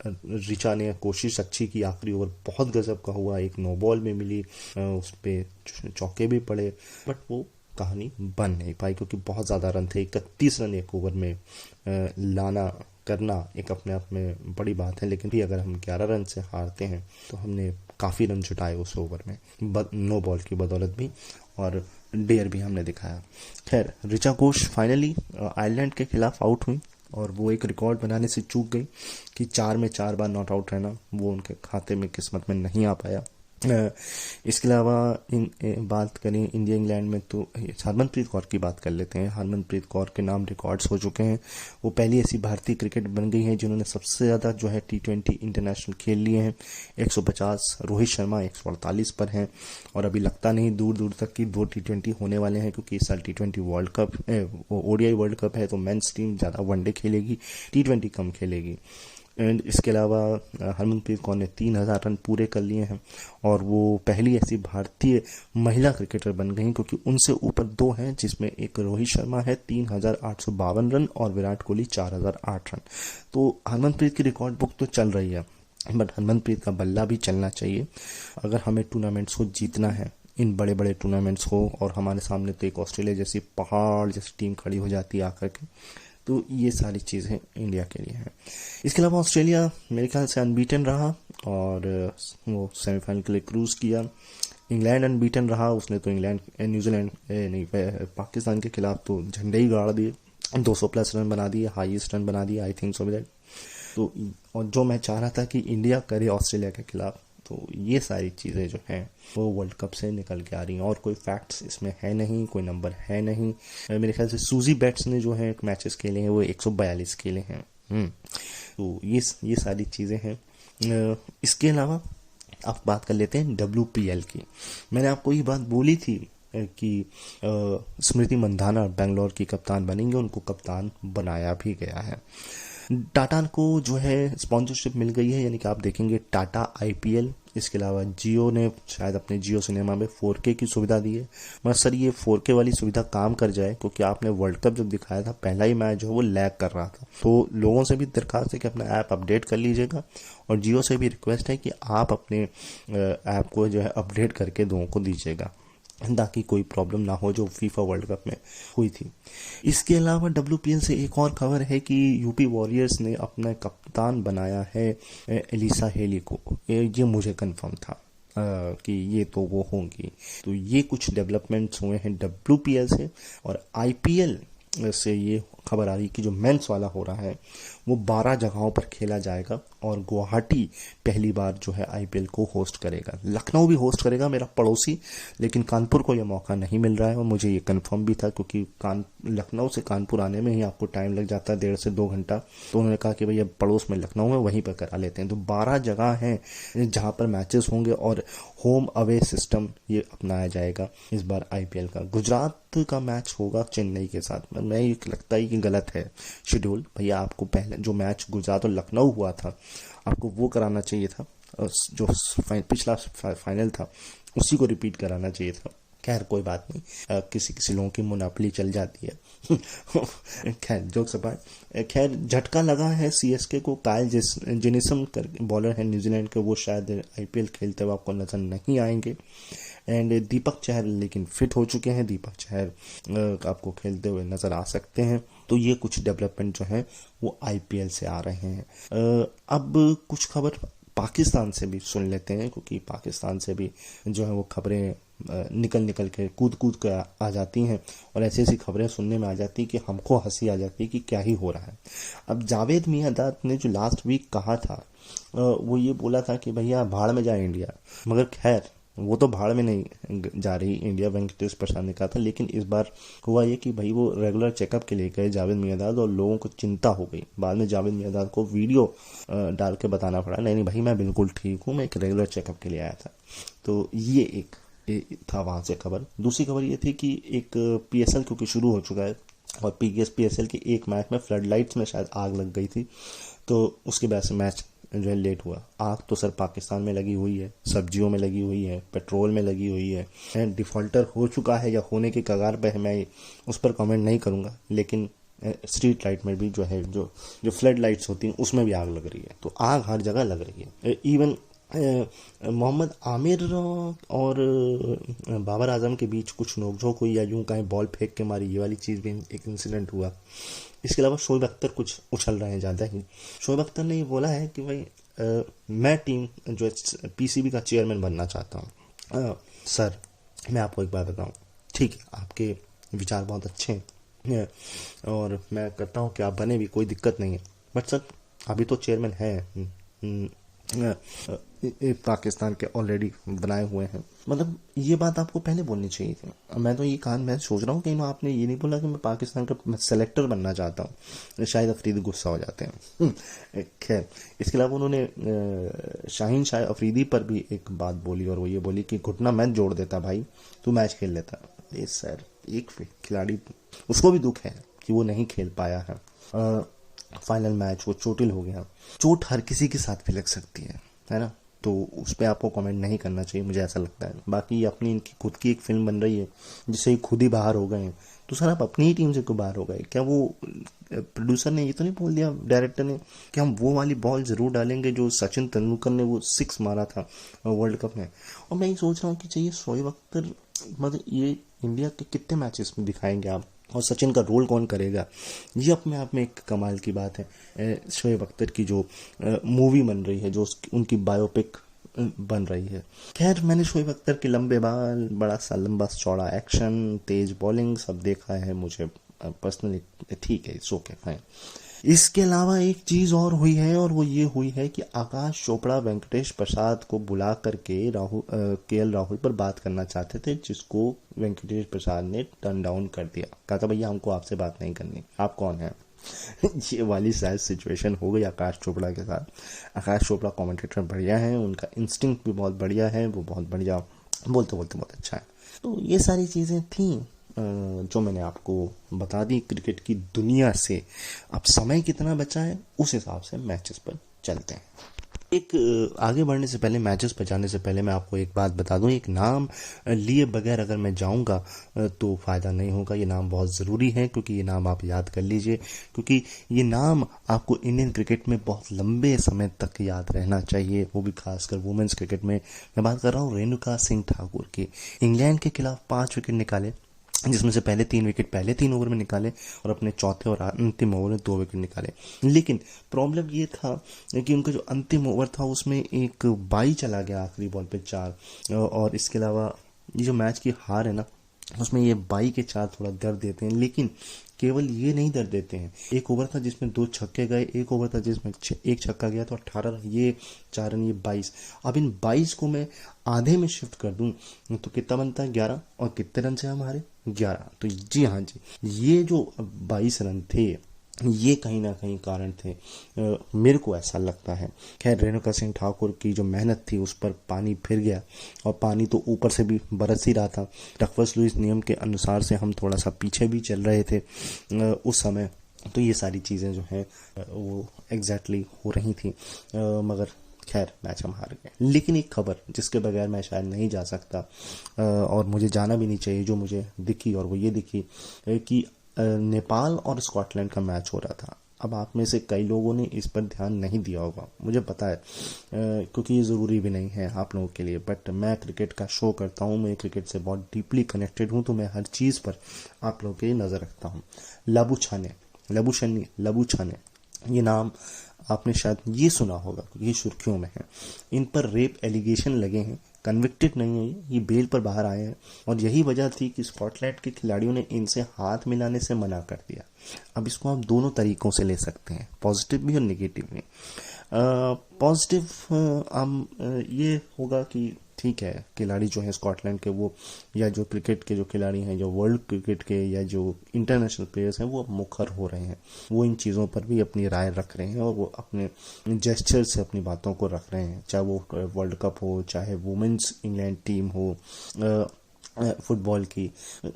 रिचा ने कोशिश अच्छी की, आखिरी ओवर बहुत गजब का हुआ, एक नो बॉल में मिली, उस पर चौके भी पड़े, बट वो कहानी बन नहीं पाई, क्योंकि बहुत ज़्यादा रन थे। 31 रन एक ओवर में लाना करना एक अपने आप में बड़ी बात है, लेकिन भी अगर हम 11 रन से हारते हैं तो हमने काफ़ी रन जुटाए उस ओवर में, नो बॉल की बदौलत भी, और डेयर भी हमने दिखाया। खैर रिचा घोष फाइनली आयरलैंड के खिलाफ आउट हुई, और वो एक रिकॉर्ड बनाने से चूक गई कि 4 में 4 बार नॉट आउट रहना, वो उनके खाते में किस्मत में नहीं आ पाया। इसके अलावा बात करें इंडिया इंग्लैंड में, तो हरमनप्रीत कौर की बात कर लेते हैं। हरमनप्रीत कौर के नाम रिकॉर्ड्स हो चुके हैं, वो पहली ऐसी भारतीय क्रिकेट बन गई है जिन्होंने सबसे ज़्यादा जो है T20 इंटरनेशनल खेल लिए हैं, 150। रोहित शर्मा 148 पर हैं, और अभी लगता नहीं दूर दूर तक कि 2 T20 होने वाले हैं, क्योंकि इस साल T20 world cup ODI world cup है, तो मेंस टीम ज़्यादा वनडे खेलेगी, T20 कम खेलेगी। एंड इसके अलावा हरमनप्रीत कौर ने 3000 रन पूरे कर लिए हैं, और वो पहली ऐसी भारतीय महिला क्रिकेटर बन गई, क्योंकि उनसे ऊपर 2 हैं, जिसमें एक रोहित शर्मा है 3852 रन और विराट कोहली 4008 रन। तो हरमनप्रीत की रिकॉर्ड बुक तो चल रही है, बट हरमनप्रीत का बल्ला भी चलना चाहिए अगर हमें टूर्नामेंट्स को जीतना है, इन बड़े बड़े टूर्नामेंट्स को। और हमारे सामने तो एक ऑस्ट्रेलिया जैसी पहाड़ जैसी टीम खड़ी हो जाती है आकर के, तो ये सारी चीज़ें इंडिया के लिए हैं। इसके अलावा ऑस्ट्रेलिया मेरे ख्याल से अनबीटन रहा, और वो सेमीफाइनल के लिए क्रूज किया। इंग्लैंड अनबीटन रहा, उसने तो न्यूजीलैंड नहीं पाकिस्तान के खिलाफ तो झंडे ही गाड़ दिए, 200+ रन बना दिए, हाईएस्ट रन बना दिए आई थिंक सो दैट। तो और जो मैं चाह रहा था कि इंडिया करे ऑस्ट्रेलिया के खिलाफ, तो ये सारी चीज़ें जो हैं वो वर्ल्ड कप से निकल के आ रही हैं, और कोई फैक्ट्स इसमें है नहीं, कोई नंबर है नहीं। मेरे ख्याल से सूजी बैट्स ने जो है मैचेस खेले हैं वो 142 खेले हैं। तो ये सारी चीज़ें हैं। इसके अलावा आप बात कर लेते हैं WPL की। मैंने आपको ये बात बोली थी कि स्मृति मंधाना बेंगलोर की कप्तान बनेंगे, उनको कप्तान बनाया भी गया है। टाटा को जो है स्पॉन्सरशिप मिल गई है, यानी कि आप देखेंगे टाटा IPL इसके अलावा जियो ने शायद अपने जियो सिनेमा में 4K की सुविधा दी है। मगर सर ये 4K वाली सुविधा काम कर जाए, क्योंकि आपने वर्ल्ड कप जब दिखाया था पहला ही मैच जो है वो लैग कर रहा था। तो लोगों से भी दरखास्त है कि अपना ऐप अपडेट कर लीजिएगा, और जियो से भी रिक्वेस्ट है कि आप अपने ऐप को जो है अपडेट करके लोगों को दीजिएगा, ताकि कोई प्रॉब्लम ना हो जो फीफा वर्ल्ड कप में हुई थी। इसके अलावा WPL से एक और खबर है कि यूपी वॉरियर्स ने अपना कप्तान बनाया है एलिसा हेली को। ये मुझे कंफर्म था कि ये तो वो होंगी। तो ये कुछ डेवलपमेंट्स हुए हैं WPL से। और IPL से ये खबर आ रही कि जो मेंस वाला हो रहा है वो 12 जगहों पर खेला जाएगा, और गुवाहाटी पहली बार जो है IPL को होस्ट करेगा। लखनऊ भी होस्ट करेगा, मेरा पड़ोसी, लेकिन कानपुर को यह मौका नहीं मिल रहा है। और मुझे ये कंफर्म भी था, क्योंकि लखनऊ से कानपुर आने में ही आपको टाइम लग जाता है 1.5 से 2 घंटा। तो उन्होंने कहा कि भैया पड़ोस में लखनऊ है, वहीं पर करा लेते हैं। तो 12 जगह हैं जहाँ पर मैचेस होंगे, और होम अवे सिस्टम ये अपनाया जाएगा इस बार IPL का। गुजरात का मैच होगा चेन्नई के साथ। मैं ये लगता है कि गलत है शेड्यूल। भैया आपको पहले जो मैच गुजरात और लखनऊ हुआ था आपको वो कराना चाहिए था, जो पिछला फाइनल था उसी को रिपीट कराना चाहिए था। खैर कोई बात नहीं, किसी किसी लोगों की मुनाफली चल जाती है। खैर जोक्स अपार्ट, खैर झटका लगा है CSK को। कायल जेनिसम बॉलर है न्यूजीलैंड के, वो शायद IPL खेलते हुए आपको नजर नहीं आएंगे। एंड दीपक चहर लेकिन फिट हो चुके हैं, दीपक चहर आपको खेलते हुए नजर आ सकते हैं। तो ये कुछ डेवलपमेंट जो है वो IPL से आ रहे हैं। अब कुछ खबर पाकिस्तान से भी सुन लेते हैं, क्योंकि पाकिस्तान से भी जो है वो खबरें निकल के कूद के आ जाती हैं, और ऐसी ऐसी खबरें सुनने में आ जाती कि हमको हंसी आ जाती कि क्या ही हो रहा है। अब जावेद मियांदाद ने जो लास्ट वीक कहा था वो ये बोला था कि भैया भाड़ में जाए इंडिया, मगर खैर वो तो भाड़ में नहीं जा रही इंडिया, वेंकटेश प्रसाद ने कहा था। लेकिन इस बार हुआ ये कि भाई वो रेगुलर चेकअप के लिए गए जावेद मियांदाद, और लोगों को चिंता हो गई। बाद में जावेद मियांदाद को वीडियो डाल के बताना पड़ा, नहीं भाई मैं बिल्कुल ठीक हूँ, मैं एक रेगुलर चेकअप के लिए आया था। तो ये एक था वहां से खबर। दूसरी खबर ये थी कि एक PSL क्योंकि शुरू हो चुका है, और PSL के एक मैच में फ्लड लाइट्स में शायद आग लग गई थी, तो उसके बाद से मैच जो है लेट हुआ। आग तो सर पाकिस्तान में लगी हुई है, सब्जियों में लगी हुई है, पेट्रोल में लगी हुई है। डिफॉल्टर हो चुका है या होने के कगार पे है, मैं उस पर कमेंट नहीं करूंगा। लेकिन स्ट्रीट लाइट में भी जो है जो फ्लड लाइट्स होती हैं उसमें भी आग लग रही है। तो आग हर जगह लग रही है। इवन मोहम्मद आमिर और बाबर आजम के बीच कुछ नोकझोंक हुई, या यूं कहें बॉल फेंक के मारी, ये वाली चीज़ भी एक इंसिडेंट हुआ। इसके अलावा शोएब अख्तर कुछ उछल रहे हैं ज़्यादा ही। शोएब अख्तर ने ये बोला है कि भाई मैं टीम जो PCB का चेयरमैन बनना चाहता हूँ। सर मैं आपको एक बात बताऊँ, ठीक है आपके विचार बहुत अच्छे हैं और मैं करता हूँ कि आप बने भी, कोई दिक्कत नहीं है, बट सर अभी तो चेयरमैन है पाकिस्तान के ऑलरेडी बनाए हुए हैं। मतलब ये बात आपको पहले बोलनी चाहिए थी। मैं तो ये कहा, मैं सोच रहा हूँ कि आपने ये नहीं बोला कि मैं पाकिस्तान का सेलेक्टर बनना चाहता हूँ। शायद अफरीदी गुस्सा हो जाते हैं। खैर इसके अलावा उन्होंने शाहीन शाह अफरीदी पर भी एक बात बोली, और वो ये बोली कि घुटना मैच जोड़ देता भाई, तू मैच खेल लेता। ये सर एक खिलाड़ी, उसको भी दुख है कि वो नहीं खेल पाया है फाइनल मैच, वो चोटिल हो गया। चोट हर किसी के साथ भी लग सकती है ना, तो उस पर आपको कमेंट नहीं करना चाहिए, मुझे ऐसा लगता है। बाकी अपनी इनकी खुद की एक फिल्म बन रही है जिससे खुद ही बाहर हो गए हैं, तो सर आप अपनी ही टीम से क्यों बाहर हो गए? क्या वो प्रोड्यूसर ने ये तो नहीं बोल दिया, डायरेक्टर ने, कि हम वो वाली बॉल जरूर डालेंगे जो सचिन तेंदुलकर ने वो 6 मारा था वर्ल्ड कप में? और मैं ये सोच रहा हूँ कि चाहिए शोएब अख्तर, मतलब ये इंडिया के कितने मैचेस में दिखाएंगे आप, और सचिन का रोल कौन करेगा? ये अपने आप में एक कमाल की बात है। शोएब अख्तर की जो मूवी बन रही है, जो उनकी बायोपिक बन रही है। खैर मैंने शोएब अख्तर के लंबे बाल, बड़ा सा लंबा चौड़ा एक्शन, तेज बॉलिंग सब देखा है, मुझे पर्सनली ठीक है, इट्स ओके फाइन। इसके अलावा एक चीज और हुई है, और वो ये हुई है कि आकाश चोपड़ा वेंकटेश प्रसाद को बुला करके KL राहुल पर बात करना चाहते थे, जिसको वेंकटेश प्रसाद ने टर्न डाउन कर दिया। कहा था भैया हमको आपसे बात नहीं करनी, आप कौन हैं? ये वाली शायद सिचुएशन हो गई आकाश चोपड़ा के साथ। आकाश चोपड़ा कमेंटेटर बढ़िया है, उनका इंस्टिंक्ट भी बहुत बढ़िया है, वो बहुत बढ़िया बोलते बहुत अच्छा है। तो ये सारी चीज़ें थी जो मैंने आपको बता दी क्रिकेट की दुनिया से। अब समय कितना बचा है उस हिसाब से मैचेस पर चलते हैं। एक आगे बढ़ने से पहले, मैचेस पर जाने से पहले मैं आपको एक बात बता दूं, एक नाम लिए बगैर अगर मैं जाऊंगा तो फ़ायदा नहीं होगा। ये नाम बहुत ज़रूरी है, क्योंकि ये नाम आप याद कर लीजिए, क्योंकि ये नाम आपको इंडियन क्रिकेट में बहुत लंबे समय तक याद रहना चाहिए, वो भी खासकर वुमेन्स क्रिकेट में। मैं बात कर रहा हूँ रेणुका सिंह ठाकुर की। इंग्लैंड के खिलाफ 5 विकेट निकाले, जिसमें से पहले 3 विकेट पहले 3 ओवर में निकाले और अपने चौथे और अंतिम ओवर में 2 विकेट निकाले। लेकिन प्रॉब्लम ये था कि उनका जो अंतिम ओवर था उसमें एक बाई चला गया आखिरी बॉल पे 4, और इसके अलावा ये जो मैच की हार है ना, उसमें ये बाई के 4 थोड़ा दर्द देते हैं। लेकिन केवल ये नहीं दर्द देते हैं, एक ओवर था जिसमें 2 छक्के गए, एक ओवर था जिसमें एक छक्का गया, तो 18 ये 4 रन, ये 22। अब इन 22 को मैं आधे में शिफ्ट कर दूं तो कितना बनता है? 11। और कितने रन से हमारे? 11। तो जी हाँ जी, ये जो 22 रन थे ये कहीं ना कहीं कारण थे, मेरे को ऐसा लगता है। खैर, रेणुका सिंह ठाकुर की जो मेहनत थी उस पर पानी फिर गया, और पानी तो ऊपर से भी बरस ही रहा था। डकवर्थ लुईस नियम के अनुसार से हम थोड़ा सा पीछे भी चल रहे थे उस समय, तो ये सारी चीज़ें जो हैं वो एग्जैक्टली हो रही थी। मगर खैर, मैच हम हार गए। लेकिन एक खबर जिसके बगैर मैं शायद नहीं जा सकता, और मुझे जाना भी नहीं चाहिए, जो मुझे दिखी, और वो ये दिखी कि नेपाल और स्कॉटलैंड का मैच हो रहा था। अब आप में से कई लोगों ने इस पर ध्यान नहीं दिया होगा, मुझे पता है, क्योंकि ये ज़रूरी भी नहीं है आप लोगों के लिए। बट मैं क्रिकेट का शो करता हूँ, मैं क्रिकेट से बहुत डीपली कनेक्टेड हूँ, तो मैं हर चीज़ पर आप लोगों की नज़र रखता हूँ। लबूछाने, ये नाम आपने शायद ये सुना होगा, क्योंकि ये सुर्खियों में है। इन पर रेप एलिगेशन लगे हैं, कन्विक्टेड नहीं है, ये बेल पर बाहर आए हैं, और यही वजह थी कि स्कॉटलैंड के खिलाड़ियों ने इनसे हाथ मिलाने से मना कर दिया। अब इसको आप दोनों तरीकों से ले सकते हैं, पॉजिटिव भी और निगेटिव भी। पॉजिटिव ये होगा कि ठीक है, खिलाड़ी जो है स्कॉटलैंड के, वो या जो क्रिकेट के जो खिलाड़ी हैं, जो वर्ल्ड क्रिकेट के या जो इंटरनेशनल प्लेयर्स हैं, वो अब मुखर हो रहे हैं, वो इन चीज़ों पर भी अपनी राय रख रहे हैं, और वो अपने जेस्चर से अपनी बातों को रख रहे हैं। चाहे वो वर्ल्ड कप हो, चाहे वुमेन्स इंग्लैंड टीम हो फुटबॉल की,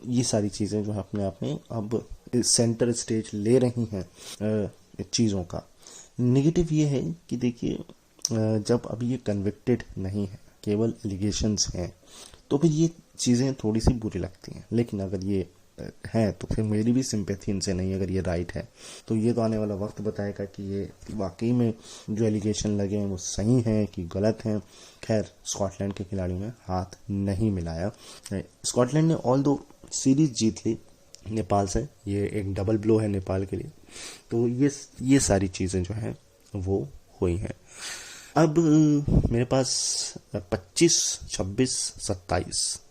ये सारी चीज़ें जो है अपने आप में अब सेंटर स्टेज ले रही हैं चीज़ों का। निगेटिव ये है कि देखिए, जब अभी ये कन्विक्टेड नहीं है, केवल एलिगेशंस हैं, तो फिर ये चीज़ें थोड़ी सी बुरी लगती हैं। लेकिन अगर ये है तो फिर मेरी भी सिंपैथी इनसे नहीं, अगर ये राइट है तो ये तो आने वाला वक्त बताएगा कि ये वाकई में जो एलिगेशन लगे हैं वो सही हैं कि गलत हैं। खैर, स्कॉटलैंड के खिलाड़ियों ने हाथ नहीं मिलाया। स्कॉटलैंड ने ऑल दो सीरीज जीत ली नेपाल से, ये एक डबल ब्लो है नेपाल के लिए। तो ये सारी चीज़ें जो हैं वो हुई हैं। अब मेरे पास 25, 26, 27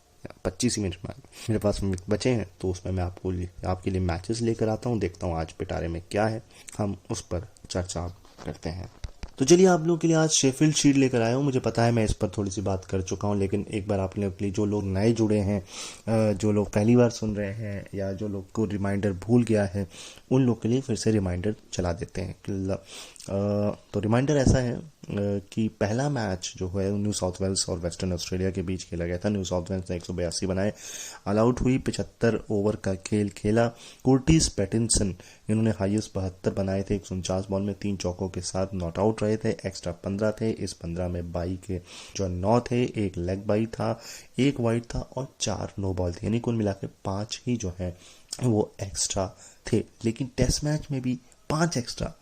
25 ही मिनट में मेरे पास बचे हैं, तो उसमें मैं आपके लिए मैचेस लेकर आता हूँ, देखता हूँ आज पिटारे में क्या है, हम उस पर चर्चा करते हैं। तो चलिए, आप लोगों के लिए आज शेफील्ड शील्ड लेकर आया हूँ। मुझे पता है मैं इस पर थोड़ी सी बात कर चुका हूँ, लेकिन एक बार आप लोगों के लिए, जो लोग नए जुड़े हैं, जो लोग पहली बार सुन रहे हैं, या जो लोग को रिमाइंडर भूल गया है, उन लोग के लिए फिर से रिमाइंडर चला देते हैं। तो रिमाइंडर ऐसा है कि पहला मैच जो है न्यू साउथ वेल्स और वेस्टर्न ऑस्ट्रेलिया के बीच खेला गया था। न्यू साउथ वेल्स ने 182 बनाए, ऑल आउट हुई, 75 ओवर का खेल खेला। कुर्टिस पैटिंसन, इन्होंने हाईएस्ट 72 बनाए थे, 149 बॉल में 3 चौकों के साथ नॉट आउट रहे थे। एक्स्ट्रा 15 थे, इस 15 में बाई के जो 9 थे, एक लेग बाई था, एक वाइड था और 4 नो बॉल थे, यानी कुल मिला के 5 ही जो है वो एक्स्ट्रा थे। लेकिन टेस्ट मैच में भी 5 एक्स्ट्रा,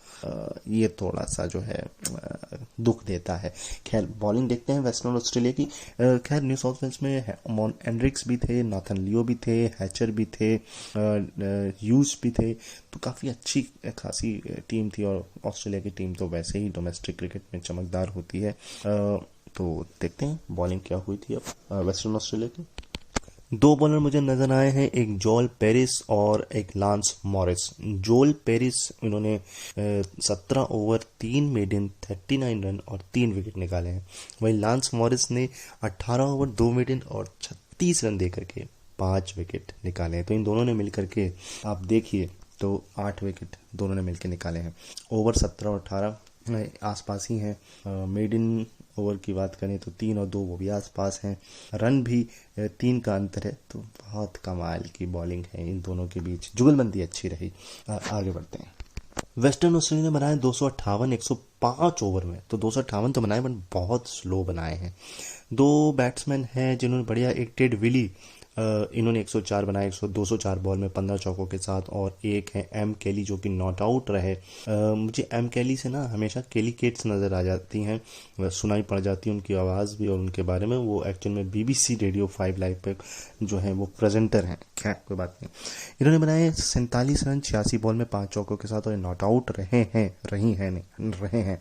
ये थोड़ा सा जो है दुख देता है। खैर, बॉलिंग देखते हैं वेस्टर्न ऑस्ट्रेलिया की। खैर, न्यू साउथ वेल्स में मॉन एंड्रिक्स भी थे, नाथन लियो भी थे, हैचर भी थे, ह्यूज भी थे, तो काफ़ी अच्छी खासी टीम थी। और ऑस्ट्रेलिया की टीम तो वैसे ही डोमेस्टिक क्रिकेट में चमकदार होती है। तो देखते हैं बॉलिंग क्या हुई थी अब वेस्टर्न ऑस्ट्रेलिया की। 2 बॉलर मुझे नजर आए हैं, एक जोल पेरिस और एक लांस मॉरिस। जोल पेरिस, इन्होंने 17 ओवर 3 मेडन 39 रन और 3 विकेट निकाले हैं। वहीं लांस मॉरिस ने 18 ओवर 2 मेडन और 36 रन देकर के 5 विकेट निकाले हैं। तो इन दोनों ने मिलकर के आप देखिए तो 8 विकेट दोनों ने मिलकर निकाले हैं। ओवर 17 और 18 आसपास ही हैं। मेडन ओवर की बात करें तो 3 और 2 वो भी आसपास हैं। रन भी 3 का अंतर है। तो बहुत कमाल की बॉलिंग है इन दोनों के बीच, जुगलबंदी अच्छी रही। आगे बढ़ते हैं। वेस्टर्न ऑस्ट्रेलिया ने बनाए 258, 5 ओवर में। तो 258 तो बनाए बट बहुत स्लो बनाए हैं। 2 बैट्समैन हैं जिन्होंने बढ़िया, एक टेड विली, इन्होंने 104 बनाए 204 बॉल में 15 चौकों के साथ, और एक है एम केली जो कि नॉट आउट रहे। मुझे एम केली से ना हमेशा केली केट्स नज़र आ जाती हैं, सुनाई पड़ जाती है उनकी आवाज़ भी और उनके बारे में। वो एक्चुअल में BBC रेडियो 5 लाइव पे जो है वो प्रेजेंटर हैं। खैर कोई बात नहीं। इन्होंने बनाए 47 रन 86 बॉल में 5 चौकों के साथ और नॉट आउट रहे हैं।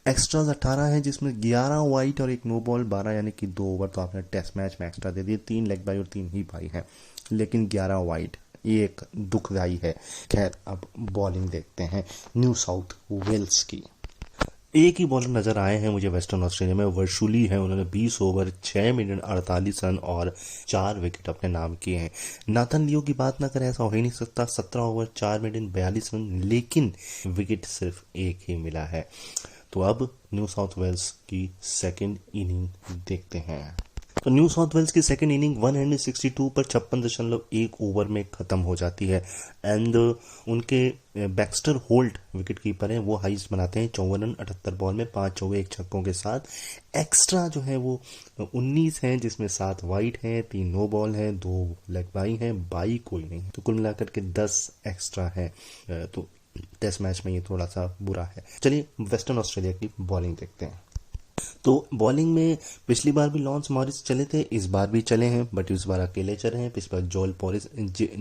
एक्स्ट्राज 18 है जिसमें 11 वाइट और 1 नो बॉल, 12 यानी कि 2 ओवर तो आपने टेस्ट मैच में एक्स्ट्रा दे दिए। 3 लेग बाई और 3 ही बाई है, लेकिन 11 वाइट, ये एक दुखदाई है। खैर अब बॉलिंग देखते हैं न्यू साउथ वेल्स की। एक ही बॉलर नजर आए हैं मुझे वेस्टर्न ऑस्ट्रेलिया में, वर्शुली है। उन्होंने 20 ओवर 6 मिनट 48 रन और 4 विकेट अपने नाम किए हैं। नाथन लियो की बात ना करें ऐसा हो ही नहीं सकता, 17 ओवर 4 मिनट 42 रन, लेकिन विकेट सिर्फ एक ही मिला है। तो अब न्यू साउथ वेल्स की सेकंड इनिंग देखते हैं। तो न्यू साउथ वेल्स की सेकंड इनिंग 162 पर 56.1 ओवर में खत्म हो जाती है। एंड उनके बैक्स्टर होल्ट विकेट कीपर हैं, वो हाईएस्ट बनाते हैं 54 रन 78 बॉल में 5 चौके 1 छक्कों के साथ। एक्स्ट्रा जो है वो 19 हैं जिसमें 7 वाइट हैं, 3 नो बॉल हैं, 2 लेग बाई हैं, बाई कोई नहीं, तो कुल मिलाकर के 10 एक्स्ट्रा है। तो टेस्ट मैच में ये थोड़ा सा बुरा है। चलिए वेस्टर्न ऑस्ट्रेलिया की बॉलिंग देखते हैं। तो बॉलिंग में पिछली बार भी लॉन्स मॉरिस चले थे, इस बार भी चले हैं, बट इस बार अकेले चले हैं। पिछली बार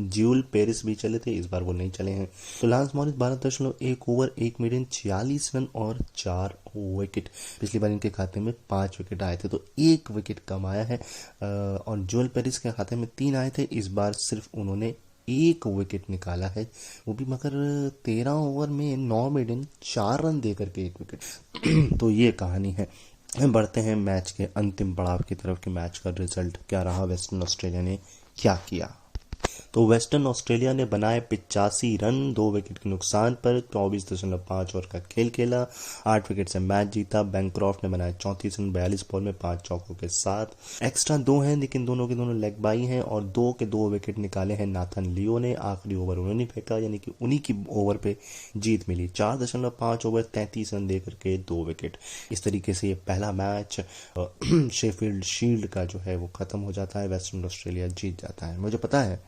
ज्यूल पेरिस भी चले थे, इस बार वो नहीं चले हैं। तो Lance Morris 12.1 over 1 minute 46 run और 4 विकेट। पिछली बार इनके खाते में 5 विकेट आए थे, तो 1 विकेट कम आया है। और ज्यूल पेरिस के खाते में 3 आए थे, इस बार सिर्फ उन्होंने 1 विकेट निकाला है, वो भी मगर 13 ओवर में 9 मिनट 4 रन दे करके 1 विकेट। तो ये कहानी है। बढ़ते हैं मैच के अंतिम पड़ाव की तरफ कि मैच का रिजल्ट क्या रहा, वेस्टर्न ऑस्ट्रेलिया ने क्या किया। तो वेस्टर्न ऑस्ट्रेलिया ने बनाए 85 रन 2 विकेट के नुकसान पर, 24.5 ओवर का खेल खेला, 8 विकेट से मैच जीता। बैंक्रॉफ्ट ने बनाए 34 रन 42 बॉल में 5 चौकों के साथ। एक्स्ट्रा 2 हैं लेकिन दोनों के दोनों लेग बाई हैं, और 2 के 2 विकेट निकाले हैं नाथन लियो ने। आखिरी ओवर उन्होंने फेंका, यानी कि उन्हीं की ओवर पे जीत मिली। 4.5 ओवर 33 रन दे करके 2 विकेट। इस तरीके से ये पहला मैच शेफील्ड शील्ड का जो है वो खत्म हो जाता है, वेस्टर्न ऑस्ट्रेलिया जीत जाता है। मुझे पता है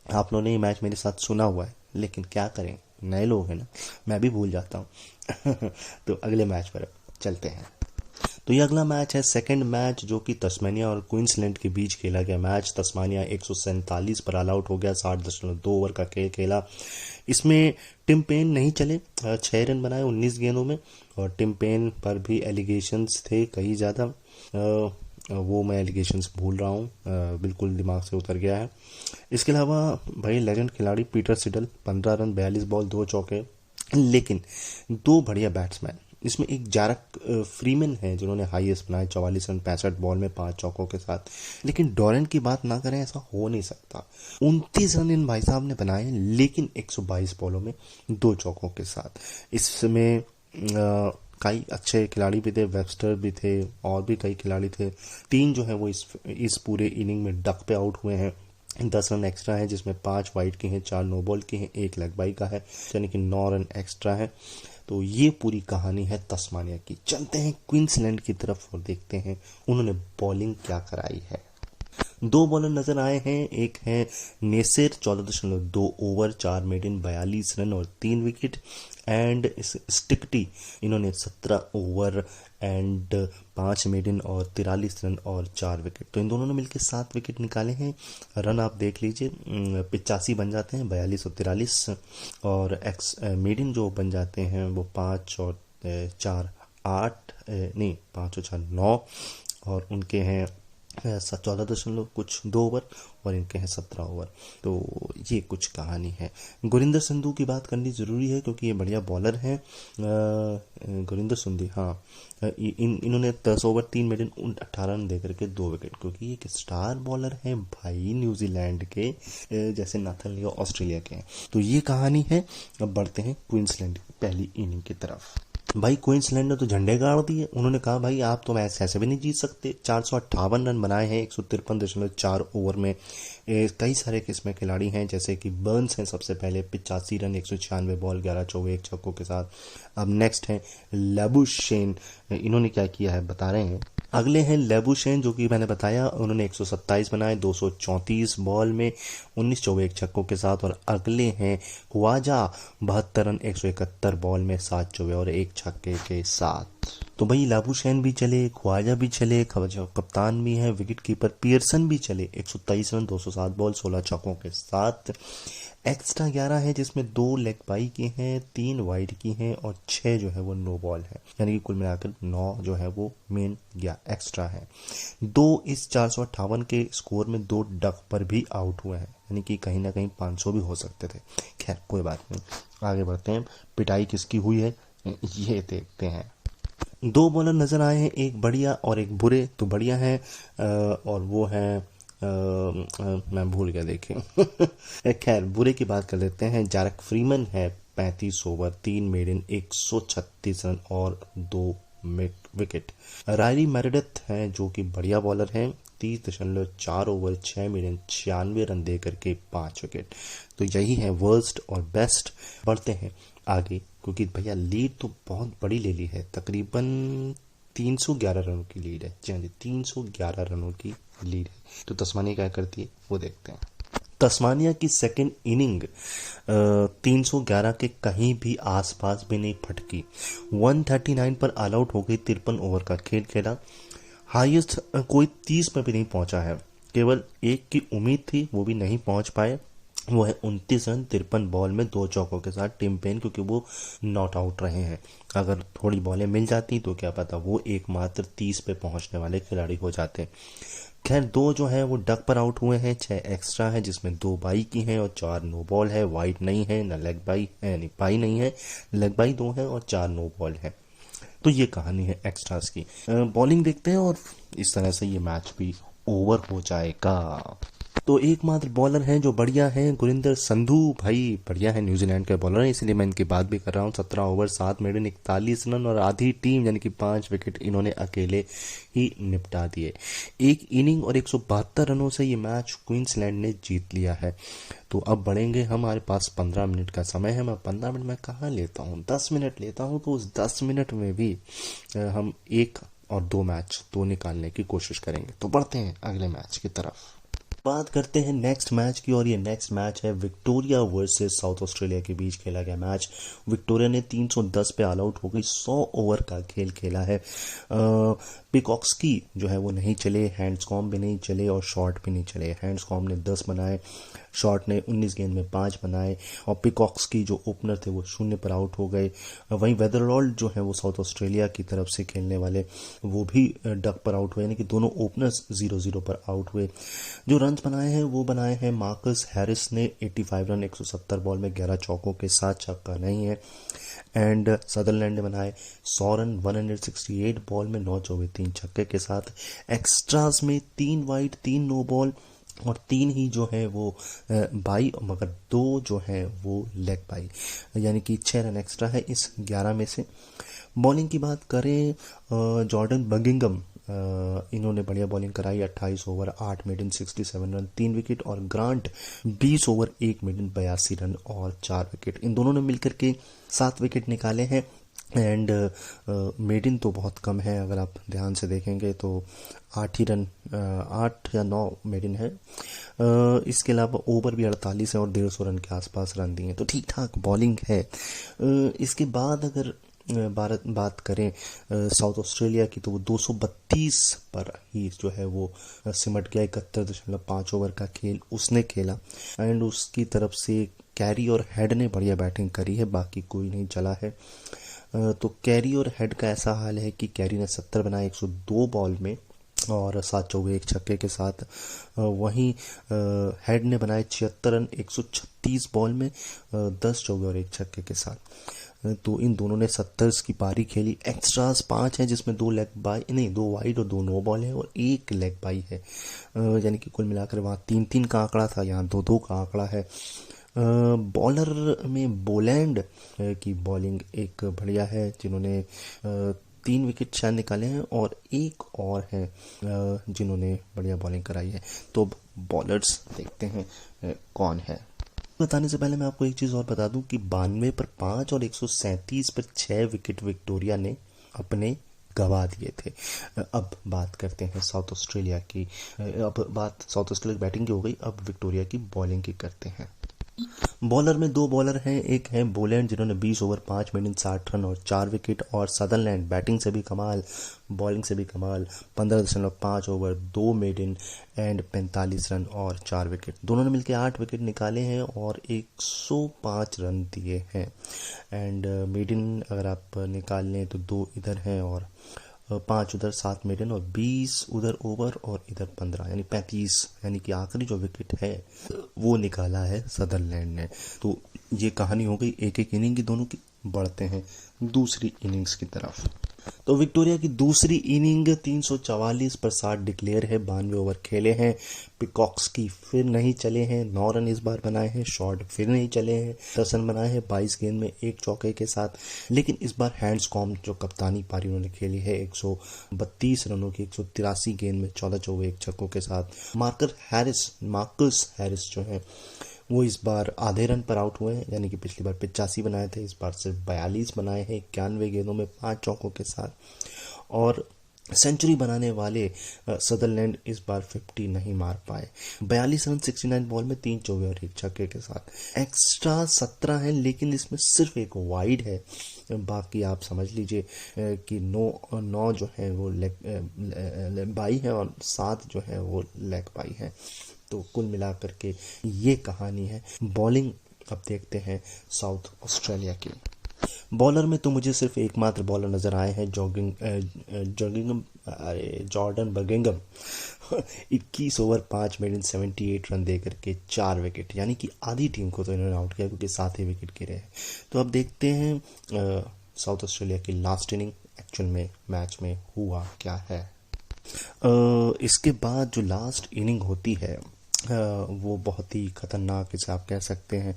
आप लोगों ने ये मैच मेरे साथ सुना हुआ है, लेकिन क्या करें, नए लोग हैं ना, मैं भी भूल जाता हूँ। तो अगले मैच पर चलते हैं। तो ये अगला मैच है सेकंड मैच, जो कि तस्मानिया और क्वींसलैंड के बीच खेला गया मैच। तस्मानिया 147 पर ऑल आउट हो गया, 60.2 ओवर का खेल खेला। इसमें टिम पेन नहीं चले, 6 रन बनाए 19 गेंदों में, और टिम पेन पर भी एलिगेशंस थे कई ज़्यादा। वो मैं एलिगेशंस भूल रहा हूँ, बिल्कुल दिमाग से उतर गया है। इसके अलावा भाई लेजेंड खिलाड़ी पीटर सिडल 15 रन 42 बॉल 2 चौके, लेकिन 2 बढ़िया बैट्समैन। इसमें एक जारक फ्रीमैन है जिन्होंने हाईएस्ट बनाए 44 रन 65 बॉल में 5 चौकों के साथ। लेकिन डोरेंट की बात ना करें, ऐसा हो नहीं सकता। 29 रन इन भाई साहब ने बनाए, लेकिन 122 बॉलों में 2 चौकों के साथ। इसमें कई अच्छे खिलाड़ी भी थे, वेबस्टर भी थे, और भी कई खिलाड़ी थे। 3 जो है वो इस पूरे इनिंग में डक पे आउट हुए हैं। 10 रन एक्स्ट्रा है जिसमें 5 वाइड के हैं, 4 नो बॉल के हैं, 1 लेग बाई का है, यानी कि 9 रन एक्स्ट्रा है। तो ये पूरी कहानी है तस्मानिया की। चलते हैं क्वींसलैंड की तरफ और देखते हैं उन्होंने बॉलिंग क्या कराई है। 2 बॉलर नजर आए हैं, एक है नेसेर 14.2 ओवर 4 मेडन 42 रन और 3 विकेट, एंड स्टिकटी इन्होंने 17 ओवर एंड 5 मेडन और 43 रन और 4 विकेट। तो इन दोनों ने मिलकर 7 विकेट निकाले हैं। रन आप देख लीजिए, 85 बन जाते हैं, 42 और 43, और मेडन जो बन जाते हैं वो 5 और 4 8 नहीं 5 और 4 9, और उनके हैं 14 कुछ 2 ओवर, और इनके हैं 17 ओवर। तो ये कुछ कहानी है। गुरिंदर संधू की बात करनी ज़रूरी है क्योंकि ये बढ़िया बॉलर हैं। गुरिंदर संधू, हाँ, इन्होंने 10 ओवर 3 मिनट 18 रन दे करके 2 विकेट, क्योंकि ये एक स्टार बॉलर हैं भाई न्यूजीलैंड के, जैसे नाथन लियो ऑस्ट्रेलिया के हैं। तो ये कहानी है। अब बढ़ते हैं क्वींसलैंड की पहली इनिंग की तरफ। भाई क्वींसलैंड ने तो झंडे गाड़ दिए। उन्होंने कहा भाई आप तो मैच ऐसे भी नहीं जीत सकते। 458 रन बनाए हैं 153.4 ओवर में। कई सारे किस्म खिलाड़ी हैं, जैसे कि बर्न्स हैं सबसे पहले 85 रन 196 बॉल 11 चौके 1 छक्कों के साथ। अब नेक्स्ट है लेबुशेन। इन्होंने क्या किया है बता रहे हैं। अगले हैं लेबुशेन, जो कि मैंने बताया, उन्होंने 127 बनाए 234 बॉल में 19 चौके 1 छक्कों के साथ। और अगले हैं ख्वाजा, 72 रन 171 बॉल में 7 चौके और 1 छक्के के साथ। तो भाई लाबुशैन भी चले, ख्वाजा भी चले, ख्वाजा कप्तान भी हैं, विकेट कीपर पियर्सन भी चले 123 रन 207 बॉल 16 छक्कों के साथ। एक्स्ट्रा 11 है, जिसमें 2 लेग बाई के हैं, 3 वाइड की हैं और 6 जो है वो नो बॉल है। यानी कि कुल मिलाकर 9 जो है वो मेन या एक्स्ट्रा है। 2 इस 458 के स्कोर में 2 डक पर भी आउट हुए हैं, यानी कि कहीं ना कहीं 500 भी हो सकते थे। खैर कोई बात नहीं, आगे बढ़ते हैं। पिटाई किसकी हुई है ये देखते हैं। 2 बॉलर नजर आए हैं, एक बढ़िया और एक बुरे। तो बढ़िया है और वो है मैं भूल गया देखें खैर बुरे की बात कर लेते हैं। जारक फ्रीमन है 35 ओवर 3 मेडन 136 रन और 2 विकेट। रायली मेरेडिथ है जो कि बढ़िया बॉलर है 30.4 ओवर 6 मेडन 96 रन दे करके 5 विकेट। तो यही है वर्स्ट और बेस्ट। बढ़ते हैं आगे, क्योंकि भैया लीड तो बहुत बड़ी ले ली है, तकरीबन 311 रनों की लीड है। जी हाँ जी, 311 रनों की लीड है। तो तस्मानिया क्या करती है वो देखते हैं। तस्मानिया की सेकेंड इनिंग 311 के कहीं भी आसपास भी नहीं फटकी। 139 पर ऑल आउट हो गई, 53 ओवर का खेल खेला। हाईएस्ट कोई 30 में भी नहीं पहुंचा है, केवल एक की उम्मीद थी, वो भी नहीं पहुंच पाए। वो है 29 रन 53 बॉल में 2 चौकों के साथ टिम पेन, क्योंकि वो नॉट आउट रहे हैं। अगर थोड़ी बॉलें मिल जाती तो क्या पता वो एकमात्र 30 पे पहुंचने वाले खिलाड़ी हो जाते। खैर 2 जो है वो डक पर आउट हुए हैं, 6 एक्स्ट्रा है, जिसमें 2 बाई की हैं और 4 नो बॉल है। वाइड नहीं है, न लेग बाई है, नहीं बाई नहीं है, लेग बाई 2 है और 4 नो बॉल है। तो ये कहानी है एक्स्ट्रास की। बॉलिंग देखते हैं और इस तरह से ये मैच भी ओवर हो जाएगा। तो एकमात्र बॉलर हैं जो बढ़िया हैं, गुरिंदर संधू भाई बढ़िया है, न्यूजीलैंड के बॉलर हैं, इसलिए मैं इनकी बात भी कर रहा हूँ। 17 ओवर 7 मेडन 41 रन और आधी टीम यानी कि 5 विकेट इन्होंने अकेले ही निपटा दिए। एक इनिंग और 172 रनों से ये मैच क्वींसलैंड ने जीत लिया है। तो अब बढ़ेंगे, हमारे पास 15 मिनट का समय है। मैं 15 मिनट में कहाँ लेता हूँ, 10 मिनट लेता हूँ। तो उस 10 मिनट में भी हम 1 और 2 मैच तो निकालने की कोशिश करेंगे। तो बढ़ते हैं अगले मैच की तरफ। बात करते हैं नेक्स्ट मैच की, और ये नेक्स्ट मैच है विक्टोरिया वर्सेस साउथ ऑस्ट्रेलिया के बीच खेला गया मैच। विक्टोरिया ने 310 पे ऑल आउट हो गई, 100 ओवर का खेल खेला है। पिकॉक्सकी जो है वो नहीं चले, हैंड्सकॉम्ब भी नहीं चले और शॉर्ट भी नहीं चले। हैंड्सकॉम्ब ने 10 बनाए, शॉर्ट ने 19 गेंद में 5 बनाए और पिकॉक्सकी जो ओपनर थे वो 0 पर आउट हो गए। वहीं वेदरलॉल्ड जो है वो साउथ ऑस्ट्रेलिया की तरफ से खेलने वाले, वो भी डक पर आउट हुए, यानी कि दोनों ओपनर्स 0-0 पर आउट हुए। जो रन बनाए हैं वो बनाए हैं मार्कस हैरिस ने 85 रन 170 बॉल में 11 चौकों के साथ, छक्का नहीं है। एंड सदरलैंड ने बनाए 100 रन 168 बॉल में 9 चौके 3 छक्के के साथ। एक्स्ट्रास में 3 वाइड 3 नो बॉल और 3 ही जो है वो बाई, मगर 2 जो है वो लेग बाई, यानी कि 6 रन एक्स्ट्रा है इस 11 में से। बॉलिंग की बात करें, जॉर्डन बगिंगम इन्होंने बढ़िया बॉलिंग कराई, 28 ओवर 8 मेडन 67 रन 3 विकेट। और ग्रांट 20 ओवर 1 मेडन 82 रन और 4 विकेट। इन दोनों ने मिलकर के 7 विकेट निकाले हैं। एंड मेडन तो बहुत कम है, अगर आप ध्यान से देखेंगे तो 8 ही रन, 8 या 9 मेडन है। इसके अलावा ओवर भी 48 है और 150 रन के आसपास रन दिए, तो ठीक ठाक बॉलिंग है। इसके बाद अगर बात करें साउथ ऑस्ट्रेलिया की, तो वो 232 पर ही जो है वो सिमट गया। 71.5 ओवर का खेल उसने खेला। एंड उसकी तरफ से कैरी और हेड ने बढ़िया बैटिंग करी है, बाकी कोई नहीं चला है। तो कैरी और हेड का ऐसा हाल है कि कैरी ने 70 बनाए 102 बॉल में और 7 चौके 1 छक्के के साथ। वहीं हेड ने बनाए 76 रन 136 बॉल में 10 चौके और 1 छक्के के साथ। तो इन दोनों ने 70 की पारी खेली। एक्स्ट्रास 5 है, जिसमें 2 लेग बाई नहीं 2 वाइड और 2 नो बॉल है और 1 लेग बाई है, यानी कि कुल मिलाकर वहाँ 3-3 का आंकड़ा था, यहाँ 2-2 का आंकड़ा है। बॉलर में बोलैंड की बॉलिंग एक बढ़िया है, जिन्होंने 3 विकेट शायद निकाले हैं, और एक और है जिन्होंने बढ़िया बॉलिंग कराई है। तो अब बॉलर्स देखते हैं कौन है। बताने से पहले मैं आपको एक चीज़ और बता दूं कि 92 पर 5 और 137 पर 6 विकेट विक्टोरिया ने अपने गवा दिए थे। अब बात करते हैं साउथ ऑस्ट्रेलिया की। अब बात साउथ ऑस्ट्रेलिया की बैटिंग की हो गई, अब विक्टोरिया की बॉलिंग की करते हैं। बॉलर में 2 बॉलर हैं, एक है बोलैंड जिन्होंने 20 ओवर 5 मिनट 60 रन और 4 विकेट, और सदरलैंड बैटिंग से भी कमाल, बॉलिंग से भी कमाल, 15.5 ओवर 2 मेडन एंड 45 रन और 4 विकेट। दोनों ने मिलकर 8 विकेट निकाले हैं और 105 रन दिए हैं। एंड मेडन अगर आप निकाल लें तो 2 इधर हैं और 5 उधर, 7 मेडन और 20 उधर ओवर और इधर 15, यानी 35, यानी कि आखिरी जो विकेट है वो निकाला है सदरलैंड ने। तो ये कहानी हो गई एक एक इनिंग की दोनों की। बढ़ते हैं दूसरी इनिंग्स की तरफ। तो विक्टोरिया की दूसरी इनिंग 344 पर 60 डिक्लेयर है, 92 ओवर खेले हैं। पिकॉक्स की फिर नहीं चले हैं, 9 रन इस बार बनाए हैं। शॉर्ट फिर नहीं चले हैं, 10 रन बनाए हैं 22 गेंद में 1 चौके के साथ। लेकिन इस बार हैंड्सकॉम्ब जो कप्तानी पारी उन्होंने खेली है 132 रनों की 183 गेंद में 14 चौके 1 छक्कों के साथ। मार्कस हैरिस जो है वो इस बार आधे रन पर आउट हुए हैं, यानी कि पिछली बार 85 बनाए थे, इस बार सिर्फ 42 बनाए हैं 91 गेंदों में 5 चौकों के साथ। और सेंचुरी बनाने वाले सदरलैंड इस बार 50 नहीं मार पाए। 42 रन 69 बॉल में 3 चौके और 1 छक्के के साथ। एक्स्ट्रा 17 है, लेकिन इसमें सिर्फ एक वाइड है, बाकी आप समझ लीजिए कि 9 जो है वो लेग बाई है और 7 जो है वो लेग बाई है। तो कुल मिलाकर के ये कहानी है। बॉलिंग अब देखते हैं साउथ ऑस्ट्रेलिया की। बॉलर में तो मुझे सिर्फ एकमात्र बॉलर नजर आए हैं, जॉर्डन बर्गिंघम 21 ओवर 5 मिनट 78 रन देकर के 4 विकेट, यानी कि आधी टीम को तो इन्होंने आउट किया क्योंकि 7 ही विकेट गिरे हैं। तो अब देखते हैं साउथ ऑस्ट्रेलिया की लास्ट इनिंग एक्चुअल में मैच में हुआ क्या है। इसके बाद जो लास्ट इनिंग होती है वो बहुत ही खतरनाक, इसे आप कह सकते हैं।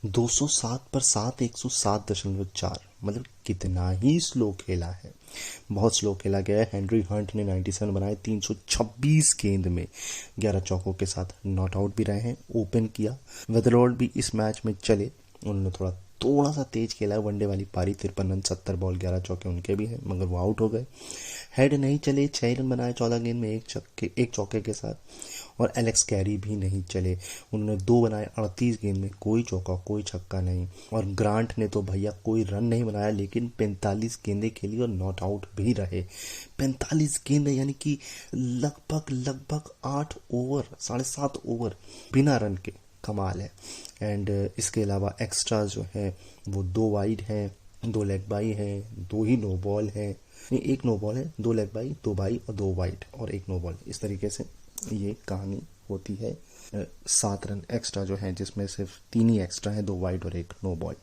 207 पर 7 107.4, मतलब कितना ही स्लो खेला है, बहुत स्लो खेला गया है। हेनरी हंट ने 97 बनाए 326 गेंद में 11 चौकों के साथ, नॉट आउट भी रहे हैं। ओपन किया वेदरलॉर्ड भी इस मैच में चले, उन्होंने थोड़ा सा तेज खेला है। वनडे वाली पारी 53 रन 70 बॉल 11 चौके उनके भी हैं, मगर वो आउट हो गए। हेड नहीं चले, 6 रन बनाए 14 गेंद में 1 चौके के साथ। और एलेक्स कैरी भी नहीं चले, उन्होंने 2 बनाए 38 गेंद में, कोई चौका कोई छक्का नहीं। और ग्रांट ने तो भैया कोई रन नहीं बनाया, लेकिन 45 गेंदें खेली और नॉट आउट भी रहे। 45 गेंदें यानी कि लगभग 8 ओवर 7.5 ओवर बिना रन के, कमाल है। एंड इसके अलावा एक्स्ट्रा जो है वो 2 वाइड है, 2 लेग बाई है, 2 ही नो बॉल है, नहीं 1 नो बॉल है, 2 लेग बाई, 2 बाई और 2 वाइड और 1 नो बॉल। इस तरीके से ये कहानी होती है। 7 रन एक्स्ट्रा जो है, जिसमें सिर्फ 3 ही एक्स्ट्रा है, 2 वाइड और 1 नो बॉल।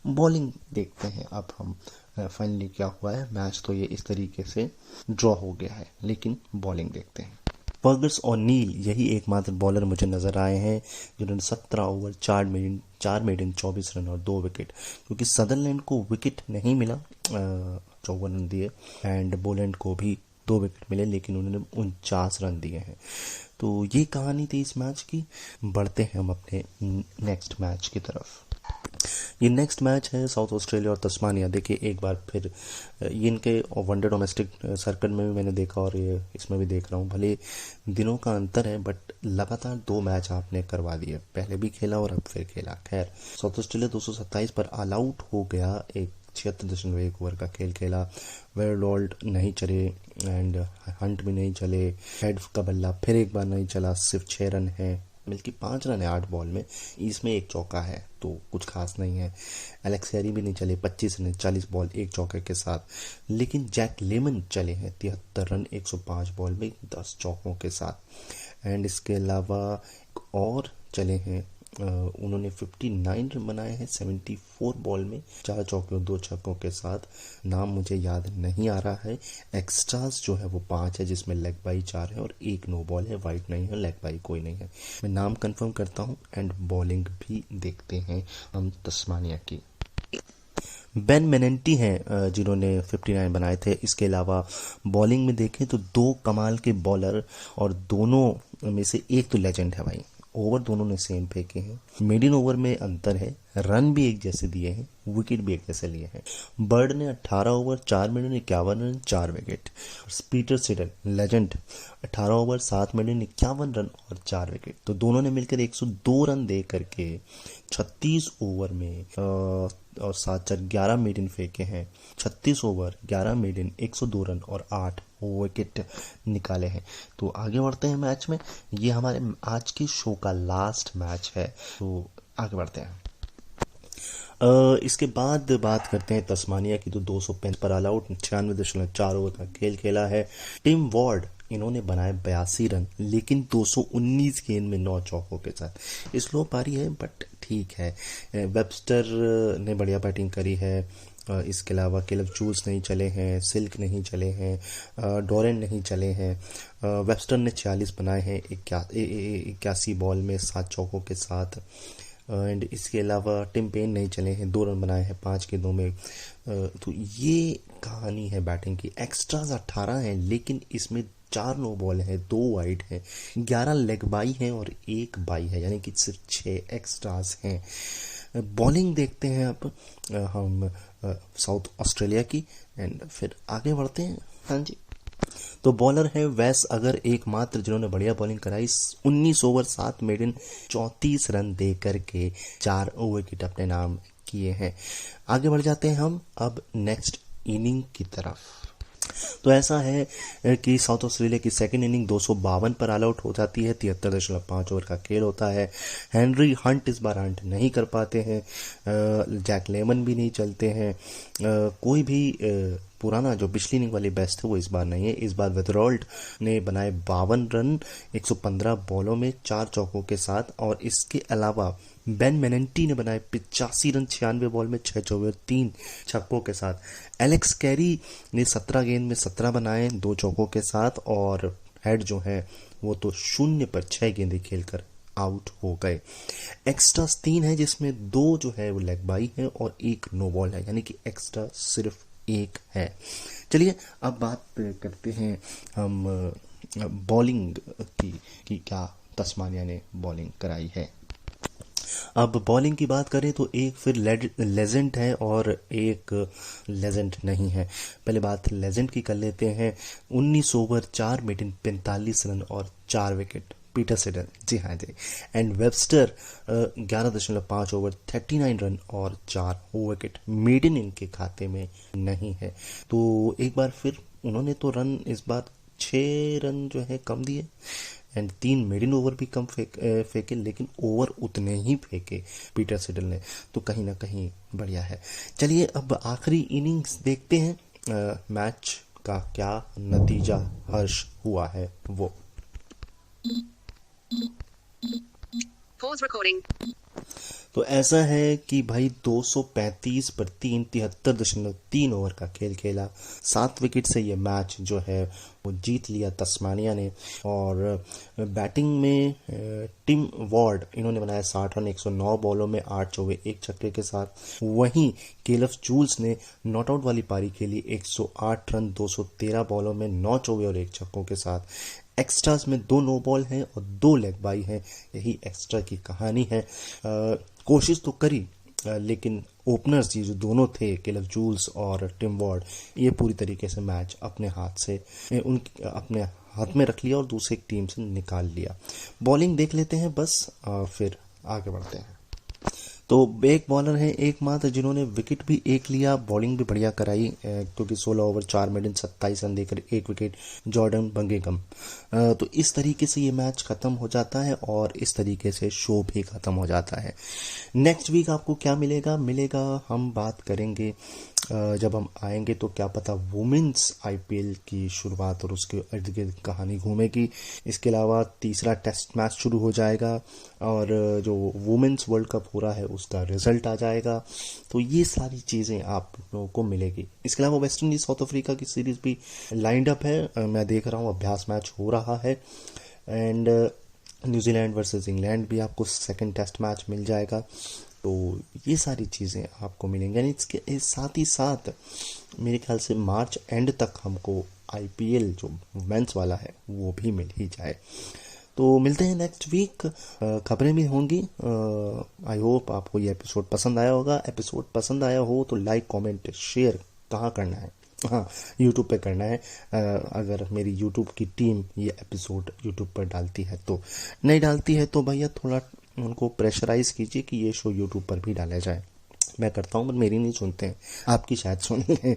बॉलिंग देखते हैं अब हम फाइनली क्या हुआ है। मैच तो ये इस तरीके से ड्रॉ हो गया है, लेकिन बॉलिंग देखते हैं। फर्गस और नील यही एकमात्र बॉलर मुझे नजर आए हैं जिन्होंने 17 ओवर 4 मेडन 24 रन और 2 विकेट, क्योंकि सदरलैंड को विकेट नहीं मिला, 54 रन दिए, एंड बोलैंड को भी 2 विकेट मिले, लेकिन उन्होंने 49 रन दिए हैं। तो ये कहानी थी इस मैच की। बढ़ते हैं हम अपने नेक्स्ट मैच की तरफ। ये नेक्स्ट मैच है साउथ ऑस्ट्रेलिया और तस्मानिया। देखिए एक बार फिर ये इनके वनडे डोमेस्टिक सर्किट में भी मैंने देखा और ये इसमें भी देख रहा हूँ। भले दिनों का अंतर है, बट लगातार 2 मैच आपने करवा दिए, पहले भी खेला और अब फिर खेला। खैर, साउथ ऑस्ट्रेलिया 227 पर ऑल आउट हो गया, एक 76.1 ओवर का खेल खेला। वेरलॉल्ड नहीं चले एंड हंट भी नहीं चले। हेड का बल्ला फिर एक बार नहीं चला, सिर्फ 6 रन है, बल्कि 5 रन है 8 बॉल में, इसमें 1 चौका है, तो कुछ खास नहीं है। एलेक्स कैरी भी नहीं चले, 25 रन 40 बॉल 1 चौके के साथ। लेकिन जैक लेमन चले हैं 73 रन 105 बॉल में 10 चौकों के साथ। एंड इसके अलावा और चले हैं उन्होंने 59 रन बनाए हैं 74 बॉल में, 4 चौके और 2 छक्कों के साथ। नाम मुझे याद नहीं आ रहा है। एक्स्ट्रास जो है वो 5 है, जिसमें लेग बाई 4 है और 1 नो बॉल है, वाइड नहीं है, लेग बाई कोई नहीं है। मैं नाम कंफर्म करता हूँ एंड बॉलिंग भी देखते हैं हम तस्मानिया की। बेन मेनेंटी हैं जिन्होंने 59 बनाए थे। इसके अलावा बॉलिंग में देखें तो 2 कमाल के बॉलर, और दोनों में से एक तो लेजेंड है भाई। ओवर दोनों ने सेम फेंके हैं, मिडिल ओवर में अंतर है, रन भी एक जैसे दिए हैं, विकेट भी एक जैसे लिए हैं। बर्ड ने 18 over 4 minute 51 run 4 wicket. Peter Seidel legend 18 over 7 minute 51 run और 4 विकेट। तो दोनों ने मिलकर 102 रन दे करके 36 ओवर में और 7-4-11 मेडन फेंके हैं। 36 ओवर 11 मेडन 102 रन और 8 विकेट निकाले हैं। तो आगे बढ़ते हैं मैच में। ये हमारे आज की शो का लास्ट मैच है, तो आगे बढ़ते हैं। इसके बाद बात करते हैं तस्मानिया की। तो 205 पर ऑल आउट, 96.4 ओवर का खेल खेला है। टिम वॉर्ड इन्होंने बनाए 82 रन, लेकिन 219 गेंद में 9 चौकों के साथ। स्लो पारी है बट ठीक है। वेबस्टर ने बढ़िया बैटिंग करी है। इसके अलावा केलव चूल्स नहीं चले हैं, सिल्क नहीं चले हैं, डोरेन नहीं चले हैं। वेबस्टर ने 46 बनाए हैं 81 बॉल में 7 चौकों के साथ। एंड इसके अलावा टिम पेन नहीं चले हैं, 2 रन बनाए हैं 5 गेंदों में। तो ये कहानी है बैटिंग की। एक्स्ट्राज 18 हैं, लेकिन इसमें 4 नो बॉल है, 2 वाइड है, 11 लेग बाई हैं और 1 बाई है, यानी कि सिर्फ 6 एक्स्ट्रास हैं। बॉलिंग देखते हैं अब हम साउथ ऑस्ट्रेलिया की, एंड फिर आगे बढ़ते हैं। हाँ जी, तो बॉलर है वेस अगर एकमात्र जिन्होंने बढ़िया बॉलिंग कराई। 19 ओवर 7 मेडन 34 रन दे करके 4 विकेट अपने नाम किए हैं। आगे बढ़ जाते हैं हम अब नेक्स्ट इनिंग की तरफ। तो ऐसा है कि साउथ ऑस्ट्रेलिया की सेकंड इनिंग 252 पर ऑल आउट हो जाती है। 73.5 ओवर का खेल होता है। हेनरी हंट इस बार हंट नहीं कर पाते हैं, जैक लेमन भी नहीं चलते हैं, कोई भी पुराना जो पिछली इनिंग वाली बेस्ट है वो इस बार नहीं है। इस बार विथरॉल्ट ने बनाए 52 रन 115 बॉलों में 4 चौकों के साथ, और इसके अलावा बेन मेनेंटी ने बनाए 85 रन 96 बॉल में 6 चौके और 3 छक्कों के साथ। एलेक्स कैरी ने 17 गेंद में 17 बनाए 2 चौकों के साथ, और हेड जो है वो तो 0 पर 6 गेंदें खेलकर आउट हो गए। एक्स्ट्रा 3 है, जिसमें 2 जो है वो लेग बाई है और 1 नो बॉल है, यानी कि एक्स्ट्रा सिर्फ 1 है। चलिए अब बात करते हैं हम बॉलिंग की क्या तस्मानिया ने बॉलिंग कराई है। अब बॉलिंग की बात करें तो एक फिर लेजेंड है और एक लेजेंड नहीं है। पहले बात लेजेंड की कर लेते हैं। 19 ओवर 4 मेडन 45 रन और 4 विकेट पीटर सिडल, जी हाँ जी। एंड वेबस्टर 11.5 ओवर 39 रन और 4 विकेट मेडन इनके खाते में नहीं है। तो एक बार फिर उन्होंने तो रन इस बार 6 रन जो है कम दिए, एंड 3 मेडन ओवर भी कम फेंके, लेकिन ओवर उतने ही फेंके पीटर सिडल ने, तो कहीं ना कहीं बढ़िया है। चलिए अब आखिरी इनिंग्स देखते हैं, मैच का क्या नतीजा हर्ष हुआ है वो। Pause recording. तो ऐसा है कि भाई 235 पर 3 73.3 ओवर का खेल खेला। 7 विकेट से ये मैच जो है वो जीत लिया तस्मानिया ने। और बैटिंग में टिम वॉर्ड इन्होंने बनाया 60 रन 109 बॉलों में 8 चौके 1 छक्के के साथ। वहीं केलफ चूल्स ने नॉट आउट वाली पारी के लिए 108 रन 213 बॉलों में 9 चौके और 1 छक्कों के साथ। एक्स्ट्रास में 2 नो बॉल हैं और 2 लेग बाई हैं, यही एक्स्ट्रा की कहानी है। कोशिश तो करी, लेकिन ओपनर्स ये जो दोनों थे केलव जूल्स और टिम वॉर्ड, ये पूरी तरीके से मैच अपने हाथ में रख लिया और दूसरी टीम से निकाल लिया। बॉलिंग देख लेते हैं बस, फिर आगे बढ़ते हैं। तो एक बॉलर है एकमात्र जिन्होंने विकेट भी एक लिया, बॉलिंग भी बढ़िया कराई, क्योंकि 16 ओवर 4 मेडन 27 रन देकर 1 विकेट, जॉर्डन बंगिंघम। तो इस तरीके से ये मैच खत्म हो जाता है और इस तरीके से शो भी खत्म हो जाता है। नेक्स्ट वीक आपको क्या मिलेगा? हम बात करेंगे जब हम आएंगे तो क्या पता वुमेन्स आईपीएल की शुरुआत और उसके इर्द गिर्द कहानी घूमेगी। इसके अलावा तीसरा टेस्ट मैच शुरू हो जाएगा और जो वुमेन्स वर्ल्ड कप हो रहा है उसका रिजल्ट आ जाएगा। तो ये सारी चीज़ें आप लोगों को मिलेगी। इसके अलावा वेस्ट इंडीज साउथ अफ्रीका की सीरीज भी लाइंड अप है, मैं देख रहा हूँ अभ्यास मैच हो रहा है। एंड न्यूजीलैंड वर्सेस इंग्लैंड भी आपको सेकंड टेस्ट मैच मिल जाएगा। तो ये सारी चीज़ें आपको मिलेंगी। यानी इसके साथ ही साथ मेरे ख्याल से मार्च एंड तक हमको आईपीएल जो वुमेन्स वाला है वो भी मिल ही जाए। तो मिलते हैं नेक्स्ट वीक, खबरें भी होंगी। आई होप आपको ये एपिसोड पसंद आया होगा। एपिसोड पसंद आया हो तो लाइक कमेंट शेयर कहाँ करना है? हाँ, यूट्यूब पे करना है। अगर मेरी यूट्यूब की टीम ये एपिसोड यूट्यूब पर डालती है तो, नहीं डालती है तो भैया थोड़ा उनको प्रेशराइज कीजिए कि ये शो यूट्यूब पर भी डाला जाए। मैं करता हूँ पर मेरी नहीं सुनते हैं, आपकी शायद सुन लें।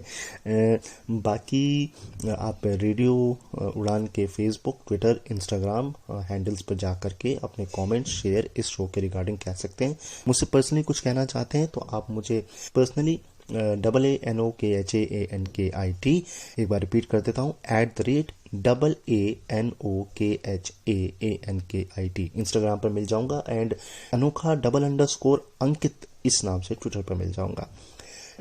बाकी आप रेडियो उड़ान के फेसबुक, ट्विटर, इंस्टाग्राम हैंडल्स पर जा कर के अपने कमेंट शेयर इस शो के रिगार्डिंग कह सकते हैं। मुझसे पर्सनली कुछ कहना चाहते हैं तो आप मुझे पर्सनली AANOKHAANKIT, एक बार रिपीट कर देता हूँ, @AANOKHAANKIT इंस्टाग्राम पर मिल जाऊंगा एंड अनोखा _अंकित इस नाम से ट्विटर पर मिल जाऊंगा।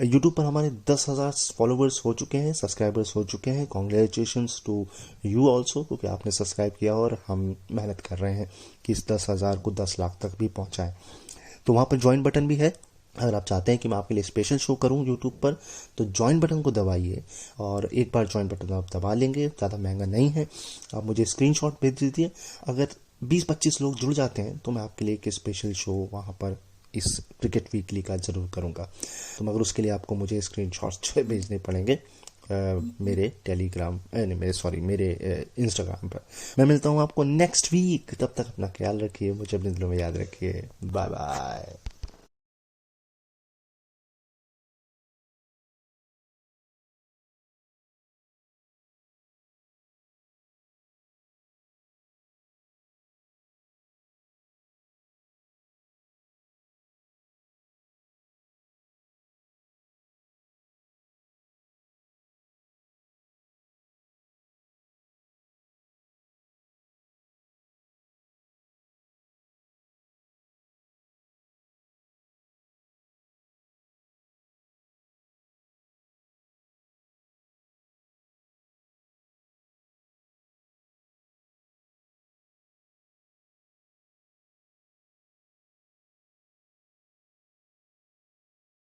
यूट्यूब पर हमारे 10,000 फॉलोवर्स हो चुके हैं, सब्सक्राइबर्स हो चुके हैं। कॉन्ग्रेचुलेशंस टू यू ऑल्सो, क्योंकि आपने सब्सक्राइब किया और हम मेहनत कर रहे हैं कि इस 10,000 को 10 लाख तक भी पहुंचाएं। तो वहाँ पर ज्वाइन बटन भी है। अगर आप चाहते हैं कि मैं आपके लिए स्पेशल शो करूं यूट्यूब पर तो ज्वाइन बटन को दबाइए, और एक बार ज्वाइन बटन आप दबा लेंगे, ज़्यादा महंगा नहीं है। आप मुझे स्क्रीनशॉट भेज दीजिए। अगर 20-25 लोग जुड़ जाते हैं तो मैं आपके लिए एक स्पेशल शो वहाँ पर इस क्रिकेट वीकली का ज़रूर करूँगा। तो मगर उसके लिए आपको मुझे स्क्रीनशॉट्स भेजने पड़ेंगे मेरे टेलीग्राम मेरे इंस्टाग्राम पर। मैं मिलता हूँ आपको नेक्स्ट वीक, तब तक अपना ख्याल रखिए, मुझे अपने दिलों में याद रखिए। Bye bye.